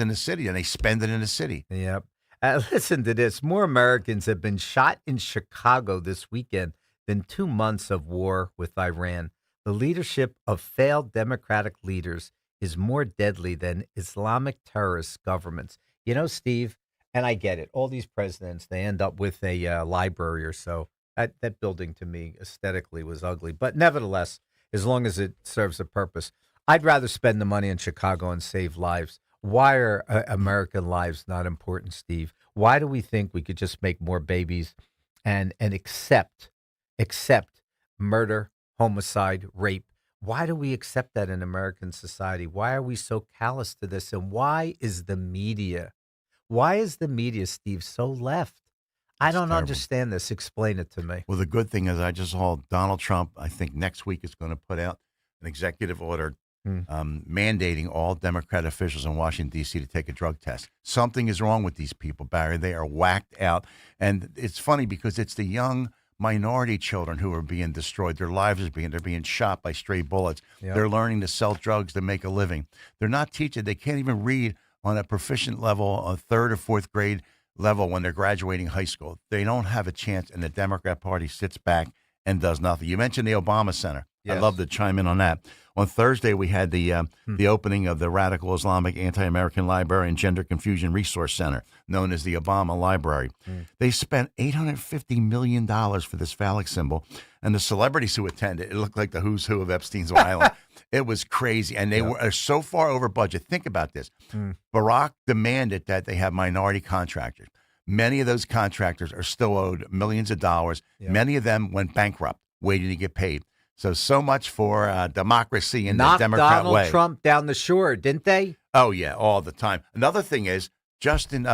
Speaker 9: in the city, and they spend it in the city.
Speaker 8: Yep. Listen to this. More Americans have been shot in Chicago this weekend than 2 months of war with Iran. The leadership of failed democratic leaders is more deadly than Islamic terrorist governments. You know, Steve, and I get it. All these presidents, they end up with a library or so. That building to me aesthetically was ugly. But nevertheless, as long as it serves a purpose, I'd rather spend the money in Chicago and save lives. Why are American lives not important, Steve? Why do we think we could just make more babies and accept murder, homicide, rape? Why do we accept that in American society? Why are we so callous to this? And why is the media, Steve, so left? I don't understand this. Explain it to me.
Speaker 9: Well, the good thing is I just saw Donald Trump, I think next week, is going to put out an executive order mandating all Democrat officials in Washington, D.C. to take a drug test. Something is wrong with these people, Barry. They are whacked out. And it's funny because it's the young minority children who are being destroyed. Their lives they're being shot by stray bullets.
Speaker 8: Yep.
Speaker 9: They're learning to sell drugs to make a living. They're not teaching. They can't even read on a proficient level, a third or fourth grade level when they're graduating high school. They don't have a chance, and the Democrat Party sits back and does nothing. You mentioned the Obama Center.
Speaker 8: Yes.
Speaker 9: I'd love to chime in on that. On Thursday, we had the opening of the Radical Islamic Anti-American Library and Gender Confusion Resource Center, known as the Obama Library. They spent $850 million for this phallic symbol, and the celebrities who attended, it looked like the who's who of Epstein's Island. It was crazy, and they were so far over budget. Think about this. Barack demanded that they have minority contractors. Many of those contractors are still owed millions of dollars.
Speaker 8: Yeah.
Speaker 9: Many of them went bankrupt, waiting to get paid. So much for democracy in
Speaker 8: Knocked
Speaker 9: the Democrat
Speaker 8: Donald
Speaker 9: way.
Speaker 8: Trump down the shore, didn't they?
Speaker 9: Oh, yeah, all the time. Another thing is Justin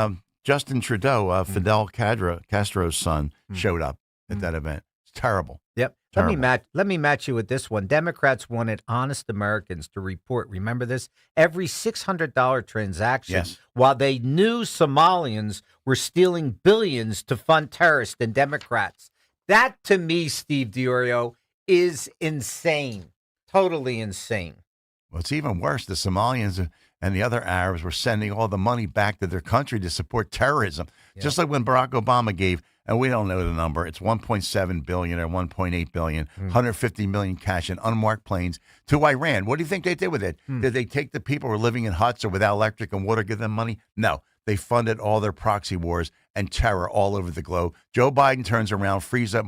Speaker 9: Trudeau, Fidel Castro's son, showed up at that event. It's terrible.
Speaker 8: Yep.
Speaker 9: Terrible.
Speaker 8: Let me match you with this one. Democrats wanted honest Americans to report, remember this, every $600 transaction,
Speaker 9: Yes.
Speaker 8: while they knew Somalians were stealing billions to fund terrorists and Democrats. That, to me, Steve Diorio, is insane. Totally insane.
Speaker 9: Well, it's even worse. The Somalians and the other Arabs were sending all the money back to their country to support terrorism.
Speaker 8: Yeah.
Speaker 9: Just like when Barack Obama gave, and we don't know the number, it's $1.7 billion or $1.8 billion, $150 million cash in unmarked planes to Iran. What do you think they did with it? Did they take the people who were living in huts or without electric and water, give them money? No. They funded all their proxy wars and terror all over the globe. Joe Biden turns around, frees up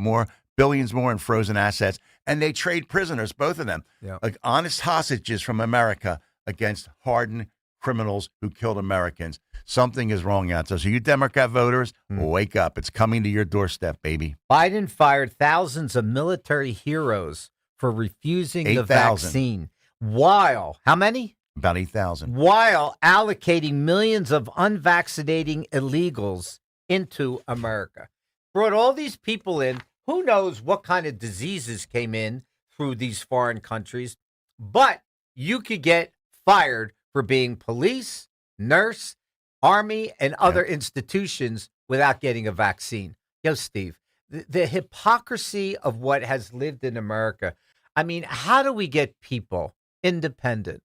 Speaker 9: billions more in frozen assets, and they trade prisoners, both of them, like honest hostages from America against hardened criminals who killed Americans. Something is wrong out there. So you Democrat voters, wake up. It's coming to your doorstep, baby.
Speaker 8: Biden fired thousands of military heroes for refusing the
Speaker 9: 8,000.
Speaker 8: vaccine. While, how many?
Speaker 9: About 8,000.
Speaker 8: While allocating millions of unvaccinated illegals into America. Brought all these people in. Who knows what kind of diseases came in through these foreign countries, but you could get fired for being police, nurse, army, and other institutions without getting a vaccine. Yo, Steve, the hypocrisy of what has lived in America. I mean, how do we get people independent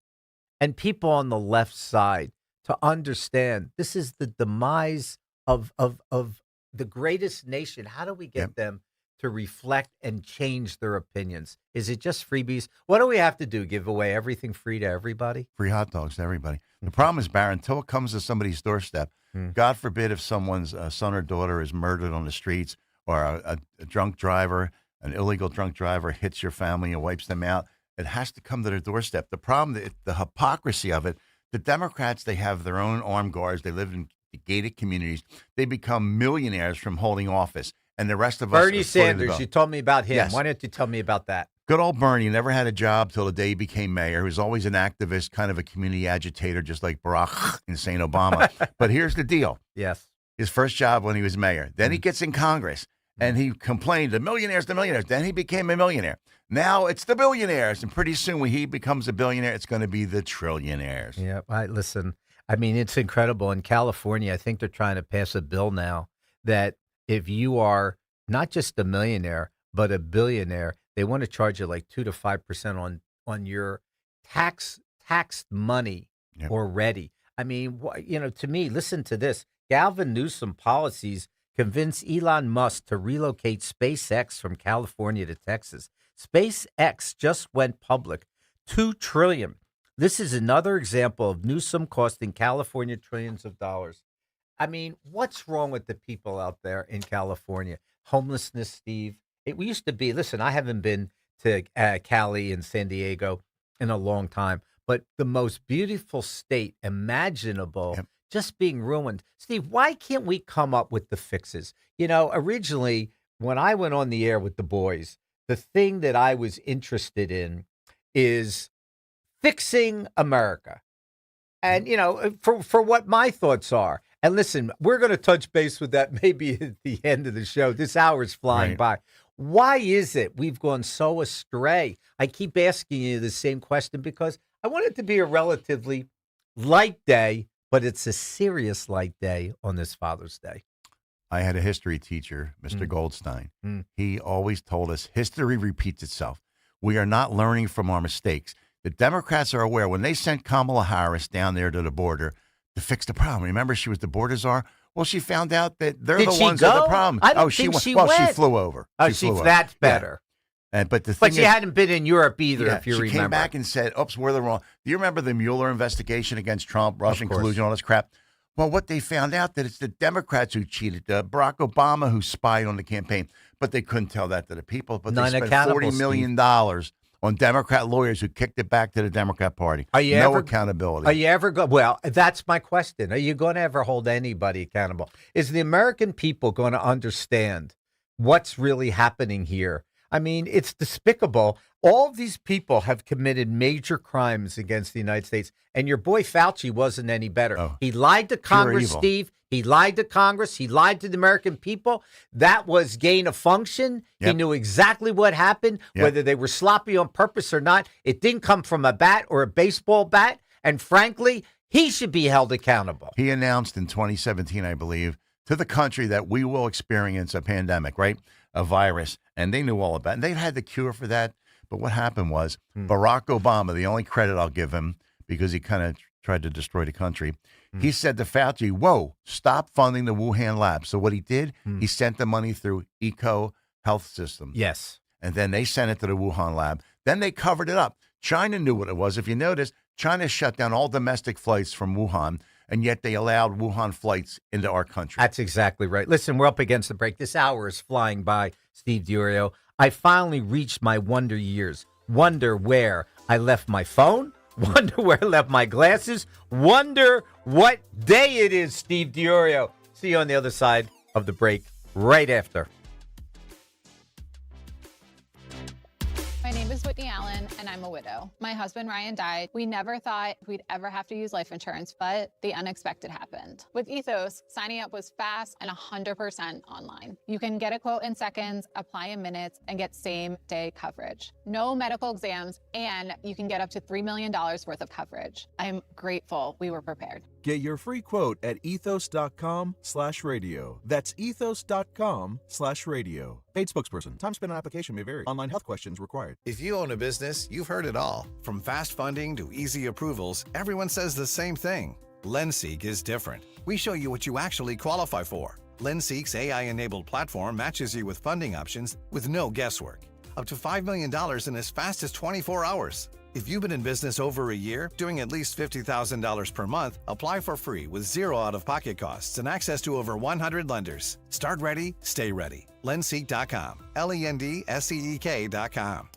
Speaker 8: and people on the left side to understand this is the demise of the greatest nation? How do we get them to reflect and change their opinions? Is it just freebies? What do we have to do? Give away everything free to everybody?
Speaker 9: Free hot dogs to everybody. The problem is, Barron, until it comes to somebody's doorstep, God forbid if someone's son or daughter is murdered on the streets, or a drunk driver, an illegal drunk driver hits your family and wipes them out, it has to come to their doorstep. The problem, the hypocrisy of it, the Democrats, they have their own armed guards. They live in gated communities. They become millionaires from holding office. And the rest of us.
Speaker 8: Bernie Sanders, you told me about him.
Speaker 9: Yes.
Speaker 8: Why don't you tell me about that?
Speaker 9: Good old Bernie never had a job till the day he became mayor. He was always an activist, kind of a community agitator, just like Barack Hussein Obama. But here's the deal.
Speaker 8: Yes.
Speaker 9: His first job when he was mayor. Then he gets in Congress, and he complained, the millionaires. Then he became a millionaire. Now it's the billionaires. And pretty soon when he becomes a billionaire, it's going to be the trillionaires.
Speaker 8: Yeah, listen, I mean, it's incredible. In California, I think they're trying to pass a bill now that if you are not just a millionaire, but a billionaire, they want to charge you like 2 to 5% on your taxed money already. I mean, to me, listen to this. Gavin Newsom policies convince Elon Musk to relocate SpaceX from California to Texas. SpaceX just went public, $2 trillion. This is another example of Newsom costing California trillions of dollars. I mean, what's wrong with the people out there in California? Homelessness, Steve. We used to be, listen, I haven't been to Cali and San Diego in a long time, but the most beautiful state imaginable just being ruined. Steve, why can't we come up with the fixes? Originally, when I went on the air with the boys, the thing that I was interested in is fixing America. And, for what my thoughts are. And listen, we're going to touch base with that maybe at the end of the show. This hour is flying by. Why is it we've gone so astray? I keep asking you the same question because I want it to be a relatively light day, but it's a serious light day on this Father's Day.
Speaker 9: I had a history teacher, Mr. Goldstein. He always told us history repeats itself. We are not learning from our mistakes. The Democrats are aware when they sent Kamala Harris down there to the border to fix the problem. Remember, she was the border czar. Well, she found out that they're the ones that are the problem.
Speaker 8: I don't think she went.
Speaker 9: She flew over.
Speaker 8: That's better.
Speaker 9: Yeah. But she
Speaker 8: hadn't been in Europe either, if you remember.
Speaker 9: She came back and said, oops, we're the wrong. Do you remember the Mueller investigation against Trump, Russian collusion, all this crap? Well, what they found out that it's the Democrats who cheated, Barack Obama who spied on the campaign, but they couldn't tell that to the people. But they spent $40 million on Democrat lawyers who kicked it back to the Democrat Party. No accountability.
Speaker 8: Are you ever well, that's my question. Are you going to ever hold anybody accountable? Is the American people going to understand what's really happening here? I mean, it's despicable. All of these people have committed major crimes against the United States, and your boy Fauci wasn't any better. He lied to Congress, Steve. He lied to Congress. He lied to the American people. That was gain of function. He knew exactly what happened, whether they were sloppy on purpose or not. It didn't come from a bat or a baseball bat, and frankly, he should be held accountable.
Speaker 9: He announced in 2017, I believe, to the country that we will experience a pandemic, right? A virus, and they knew all about it. And they had the cure for that. But what happened was Barack Obama, the only credit I'll give him, because he kind of tried to destroy the country, he said to Fauci, whoa, stop funding the Wuhan lab. So what he did, he sent the money through Eco Health System.
Speaker 8: Yes.
Speaker 9: And then they sent it to the Wuhan lab. Then they covered it up. China knew what it was. If you notice, China shut down all domestic flights from Wuhan, and yet they allowed Wuhan flights into our country.
Speaker 8: That's exactly right. Listen, we're up against the break. This hour is flying by, Steve D'Urio. I finally reached my wonder years. Wonder where I left my phone. Wonder where I left my glasses. Wonder what day it is, Steve D'Urio. See you on the other side of the break right after.
Speaker 2: My name is Whitney Allen, and I'm a widow. My husband, Ryan, died. We never thought we'd ever have to use life insurance, but the unexpected happened. With Ethos, signing up was fast and 100% online. You can get a quote in seconds, apply in minutes, and get same-day coverage. No medical exams, and you can get up to $3 million worth of coverage. I'm grateful we were prepared.
Speaker 3: Get your free quote at ethos.com/radio. That's ethos.com/radio. Paid spokesperson. Time spent on application may vary. Online health questions required.
Speaker 5: If you own a business, you've heard it all. From fast funding to easy approvals, everyone says the same thing. LendSeek is different. We show you what you actually qualify for. LendSeek's AI-enabled platform matches you with funding options with no guesswork. Up to $5 million in as fast as 24 hours. If you've been in business over a year, doing at least $50,000 per month, apply for free with zero out-of-pocket costs and access to over 100 lenders. Start ready, stay ready. Lendseek.com. LENDSEEK.com.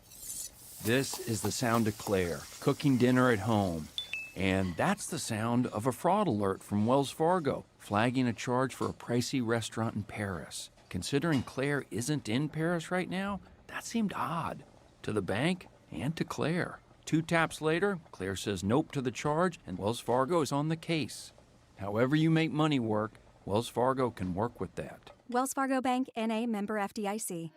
Speaker 10: This is the sound of Claire, cooking dinner at home. And that's the sound of a fraud alert from Wells Fargo, flagging a charge for a pricey restaurant in Paris. Considering Claire isn't in Paris right now, that seemed odd to the bank and to Claire. 2 taps later, Claire says nope to the charge, and Wells Fargo is on the case. However you make money work, Wells Fargo can work with that.
Speaker 25: Wells Fargo Bank, N.A., member FDIC.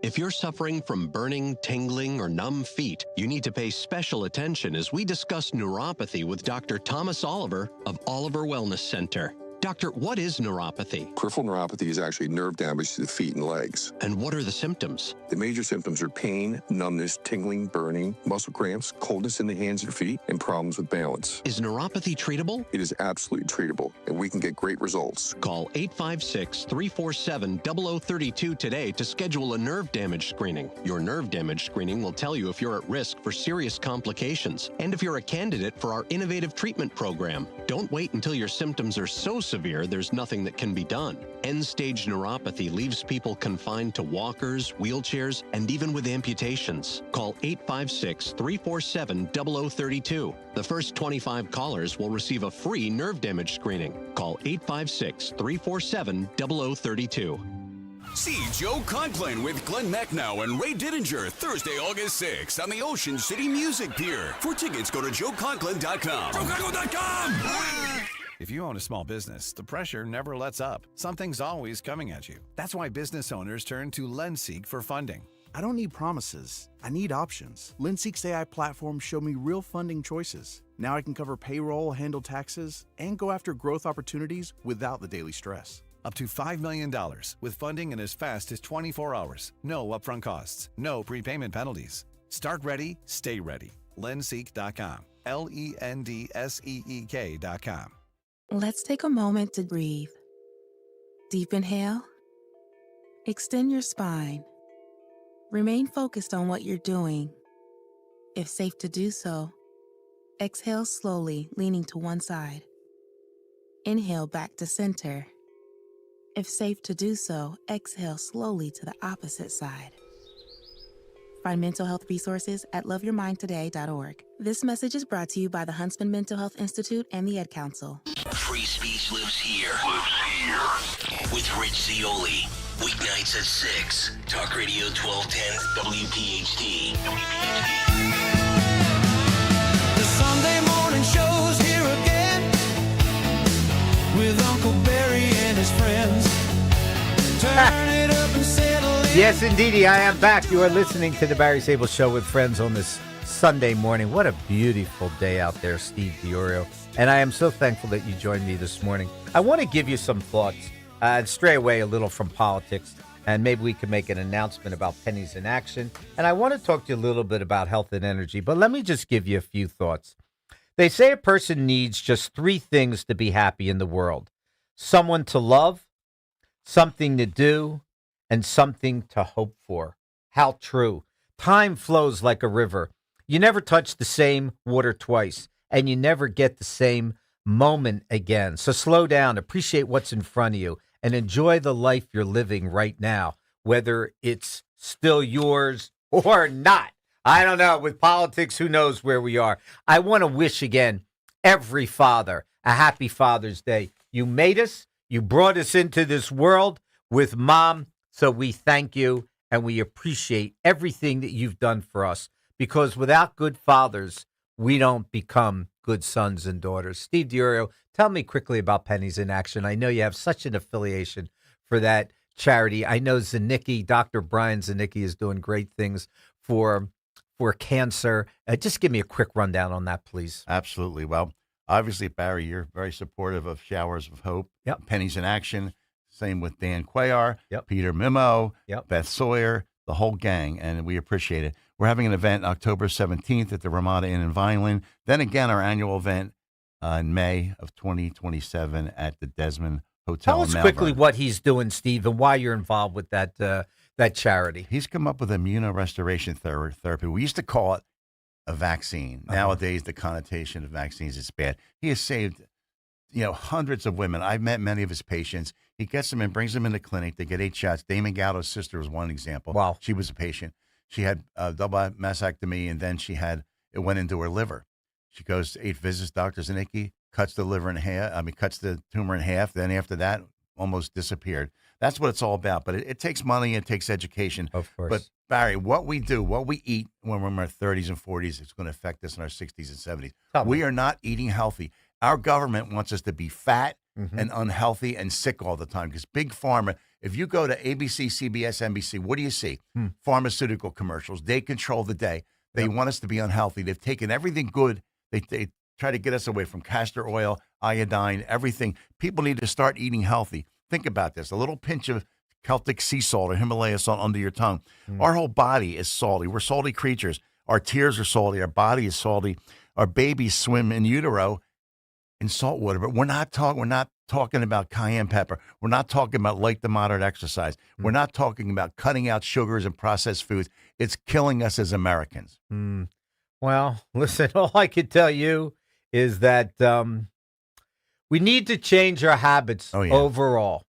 Speaker 11: If you're suffering from burning, tingling, or numb feet, you need to pay special attention as we discuss neuropathy with Dr. Thomas Oliver of Oliver Wellness Center. Doctor, what is neuropathy?
Speaker 12: Peripheral neuropathy is actually nerve damage to the feet and legs.
Speaker 11: And what are the symptoms?
Speaker 12: The major symptoms are pain, numbness, tingling, burning, muscle cramps, coldness in the hands and feet, and problems with balance.
Speaker 11: Is neuropathy treatable?
Speaker 12: It is absolutely treatable, and we can get great results.
Speaker 11: Call 856-347-0032 today to schedule a nerve damage screening. Your nerve damage screening will tell you if you're at risk for serious complications and if you're a candidate for our innovative treatment program. Don't wait until your symptoms are so severe there's nothing that can be done. End-stage neuropathy leaves people confined to walkers, wheelchairs, and even with amputations. Call 856-347-0032. The first 25 callers will receive a free nerve damage screening. Call 856-347-0032.
Speaker 13: See Joe Conklin with Glenn Macnow and Ray Didinger Thursday, August 6th on the Ocean City Music Pier. For tickets, go to joeconklin.com. JoeConklin.com!
Speaker 17: If you own a small business, the pressure never lets up. Something's always coming at you. That's why business owners turn to LendSeek for funding.
Speaker 3: I don't need promises. I need options. LendSeek's AI platform showed me real funding choices. Now I can cover payroll, handle taxes, and go after growth opportunities without the daily stress.
Speaker 17: Up to $5 million with funding in as fast as 24 hours. No upfront costs. No prepayment penalties. Start ready, stay ready. LendSeek.com. LendSeek.com.
Speaker 25: Let's take a moment to breathe. Deep inhale. Extend your spine. Remain focused on what you're doing. If safe to do so, exhale slowly, leaning to one side. Inhale back to center. If safe to do so, exhale slowly to the opposite side. Find mental health resources at loveyourmindtoday.org. This message is brought to you by the Huntsman Mental Health Institute and the Ad Council.
Speaker 6: Free speech lives here. With Rich Zioli. Weeknights at 6. Talk Radio 1210 WPHT.
Speaker 7: The Sunday morning show's here again with Uncle Barry and his friends. Turn it up and settle in.
Speaker 8: Yes, indeedy, I am back. You are listening to the Barry Sable Show with friends on this Sunday morning. What a beautiful day out there, Steve DiOrio. And I am so thankful that you joined me this morning. I want to give you some thoughts. Stray away a little from politics, and maybe we can make an announcement about Pennies in Action. And I want to talk to you a little bit about health and energy, but let me just give you a few thoughts. They say a person needs just 3 things to be happy in the world: someone to love, something to do, and something to hope for. How true. Time flows like a river. You never touch the same water twice, and you never get the same moment again. So slow down, appreciate what's in front of you, and enjoy the life you're living right now, whether it's still yours or not. I don't know. With politics, who knows where we are. I want to wish again every father a happy Father's Day. You made us. You brought us into this world with Mom. So we thank you and we appreciate everything that you've done for us, because without good fathers, we don't become good sons and daughters. Steve DiOrio, tell me quickly about Pennies in Action. I know you have such an affiliation for that charity. I know Zanicki, Dr. Brian Zanicki, is doing great things for cancer. Just give me a quick rundown on that, please.
Speaker 9: Absolutely. Well, obviously, Barry, you're very supportive of Showers of Hope, Pennies in Action. Same with Dan Cuellar, Peter Mimo, Beth Sawyer, the whole gang, and we appreciate it. We're having an event October 17th at the Ramada Inn in Vineland. Then again, our annual event in May of 2027 at the Desmond Hotel.
Speaker 8: Tell us quickly what he's doing, Steve, and why you're involved with that charity.
Speaker 9: He's come up with immunorestoration therapy. We used to call it a vaccine. Nowadays, the connotation of vaccines is bad. He has saved, hundreds of women. I've met many of his patients. He gets them and brings them into clinic. They get 8 shots. Damon Gatto's sister was one example.
Speaker 8: Wow.
Speaker 9: She was a patient. She had a double mastectomy, and then it went into her liver. She goes to 8 visits, Dr. Zanicki, cuts the liver in half. Cuts the tumor in half. Then after that, almost disappeared. That's what it's all about. But it takes money. It takes education.
Speaker 8: Of course.
Speaker 9: But Barry, what we do, what we eat when we're in our 30s and 40s, it's going to affect us in our 60s and 70s. We are not eating healthy. Our government wants us to be fat and unhealthy and sick all the time. Because Big Pharma, if you go to ABC, CBS, NBC, what do you see? Pharmaceutical commercials. They control the day. They want us to be unhealthy. They've taken everything good. They try to get us away from castor oil, iodine, everything. People need to start eating healthy. Think about this. A little pinch of Celtic sea salt or Himalaya salt under your tongue. Our whole body is salty. We're salty creatures. Our tears are salty. Our body is salty. Our babies swim in utero in salt water. But we're not talking about cayenne pepper. We're not talking about light to moderate exercise. We're not talking about cutting out sugars and processed foods. It's killing us as Americans.
Speaker 8: Well, listen, all I can tell you is that we need to change our habits overall.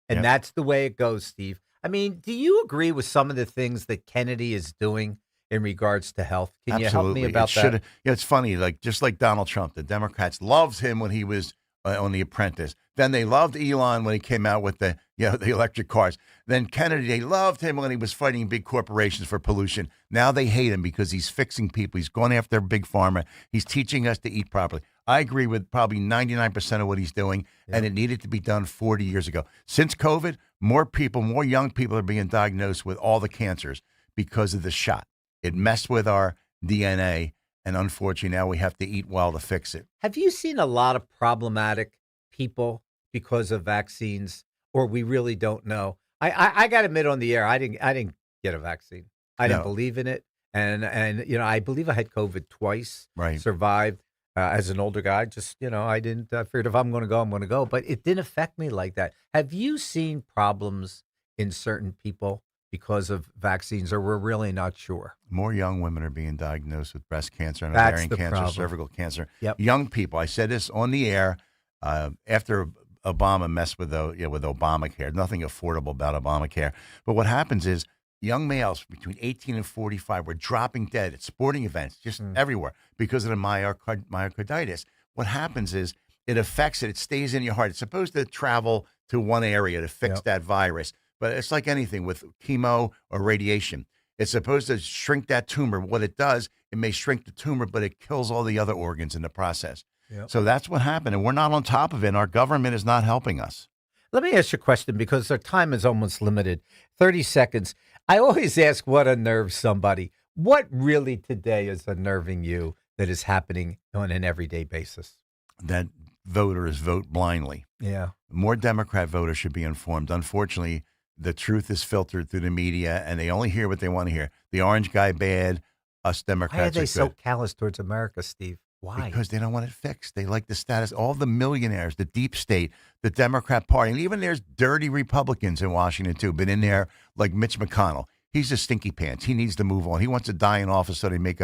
Speaker 8: And that's the way it goes, Steve. I mean, do you agree with some of the things that Kennedy is doing in regards to health? Can you help me about that?
Speaker 9: It's funny, just like Donald Trump, the Democrats loved him when he was on The Apprentice. Then they loved Elon when he came out with the electric cars. Then Kennedy, they loved him when he was fighting big corporations for pollution. Now they hate him because he's fixing people. He's going after Big Pharma. He's teaching us to eat properly. I agree with probably 99% of what he's doing, and it needed to be done 40 years ago. Since COVID, more young people are being diagnosed with all the cancers because of the shot. It messed with our DNA, and unfortunately, now we have to eat well to fix it.
Speaker 8: Have you seen a lot of problematic people because of vaccines, or we really don't know? I got to admit on the air, I didn't get a vaccine. I didn't believe in it, and I believe I had COVID twice.
Speaker 9: Right.
Speaker 8: Survived. As an older guy, I figured if I'm going to go, I'm going to go. But it didn't affect me like that. Have you seen problems in certain people because of vaccines, or we're really not sure?
Speaker 9: More young women are being diagnosed with breast cancer and ovarian cancer, cervical cancer. Young people. I said this on the air after Obama messed with Obamacare. Nothing affordable about Obamacare. But what happens is young males between 18 and 45 were dropping dead at sporting events, just everywhere, because of the myocarditis. What happens is it affects it. It stays in your heart. It's supposed to travel to one area to fix that virus. But it's like anything with chemo or radiation. It's supposed to shrink that tumor. What it does, it may shrink the tumor, but it kills all the other organs in the process. So that's what happened. And we're not on top of it. And our government is not helping us.
Speaker 8: Let me ask you a question because our time is almost limited. 30 seconds. I always ask what unnerves somebody. What really today is unnerving you that is happening on an everyday basis?
Speaker 9: That voters vote blindly.
Speaker 8: Yeah.
Speaker 9: More Democrat voters should be informed. Unfortunately, the truth is filtered through the media, and they only hear what they want to hear. The orange guy bad, us Democrats
Speaker 8: Why are they
Speaker 9: good.
Speaker 8: so callous towards America, Steve? Why?
Speaker 9: Because they don't want it fixed. They like the status. All the millionaires, the deep state, the Democrat Party, and even there's dirty Republicans in Washington, too, been in there like Mitch McConnell. He's a stinky pants. He needs to move on. He wants to die in office so they make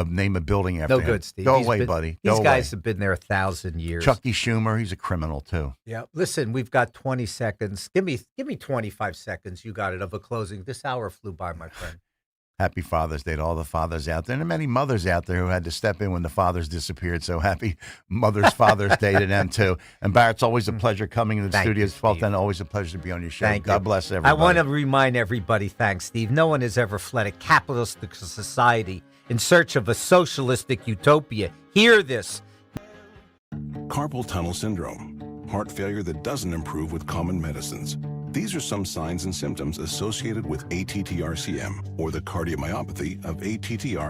Speaker 9: name a building after him.
Speaker 8: No good, Steve.
Speaker 9: Go away, buddy.
Speaker 8: These guys have been there 1,000 years.
Speaker 9: Chucky Schumer, he's a criminal, too.
Speaker 8: Yeah. Listen, we've got 20 seconds. Give me 25 seconds. You got it, of a closing. This hour flew by, my friend.
Speaker 9: Happy Father's Day to all the fathers out there, and many mothers out there who had to step in when the fathers disappeared. So happy Father's Day to them, too. And Barrett, it's always a pleasure coming into the studio. It's 12:10. Always a pleasure to be on your show.
Speaker 8: Thank
Speaker 9: God
Speaker 8: you.
Speaker 9: bless everybody.
Speaker 8: I want to remind everybody, thanks, Steve. No one has ever fled a capitalistic society in search of a socialistic utopia. Hear this.
Speaker 20: Carpal tunnel syndrome, heart failure that doesn't improve with common medicines. These are some signs and symptoms associated with ATTR-CM, or the cardiomyopathy of ATTR